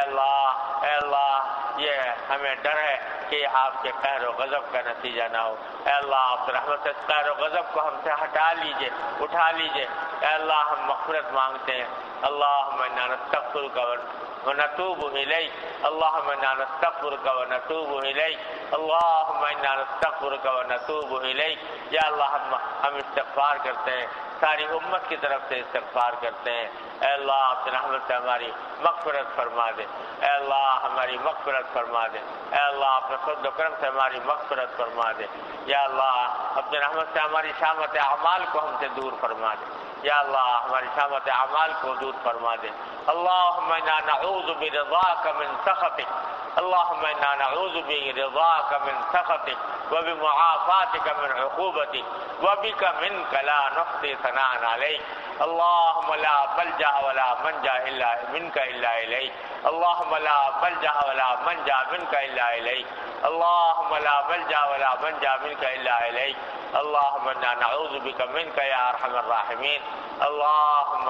اللہ یہ ہمیں ڈر ہے کہ آپ کے قہر و غضب کا نتیجہ نہ ہو، اے اللہ آپ رحمت سے قہر و غضب کو ہم سے ہٹا لیجئے، اٹھا لیجئے، اے اللہ ہم مغفرت مانگتے ہیں، اللہم انا نستغفرک ونتوب الیک، اللہم انا نستغفرک ونتوب الیک، اللہم انا نستغفرک ونتوب الیک، یا اللہ ہم استغفار کرتے ہیں، ساری امت کی طرف سے استغفار کرتے ہیں، اے اللہ اپنے رحمت سے ہماری مغفرت فرما دے، اے اللہ ہماری مغفرت فرما دے، اے اللہ اپنے فضل و کرم سے ہماری مغفرت فرما دے، یا اللہ اپنے رحمت سے ہماری شامت اعمال کو ہم سے دور فرما دے، یا اللہ ہماری شامت اعمال کو دور فرما دے، اللہم انا نعوذ برضاک من سخطک، اللہم انا نعوذ برضاک من سخطک وبمعافاتک من عقوبتک وبک منک لا نحصی ثناء علیک، اللہم لا ملجأ ولا منجا الا منک الا الیک، اللہم لا ملجأ ولا منجا منک الا الیک، اللہم لا ملجأ ولا منجا منک الا الیک، اللہم انا نعوذ بک منک یا ارحم الراحمین، اللہم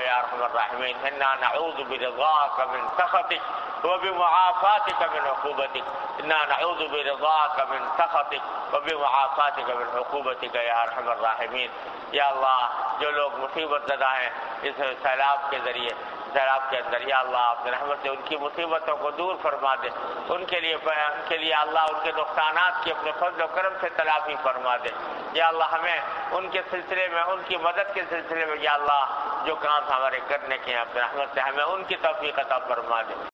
یا ارحم الراحمین انا نعوذ برضاک من سخطک وبمعافاتک من عقوبتک، انا نعوذ برضاک من سخطک وبمعافاتک من عقوبتک یا ارحم الراحمین، یا اللہ جو لوگ مصیبت زدہ ہیں اس سیلاب کے ذریعے سیلاب کے اندر، یا اللہ اپنے رحمت سے ان کی مصیبتوں کو دور فرما دے، ان کے لیے اللہ ان کے نقصانات کی اپنے فضل و کرم سے تلافی فرما دے، یا اللہ ہمیں ان کے سلسلے میں ان کی مدد کے سلسلے میں یا اللہ جو کام ہمارے کرنے کے ہیں اپنے رحمت سے ہمیں ان کی توفیق عطا فرما دے۔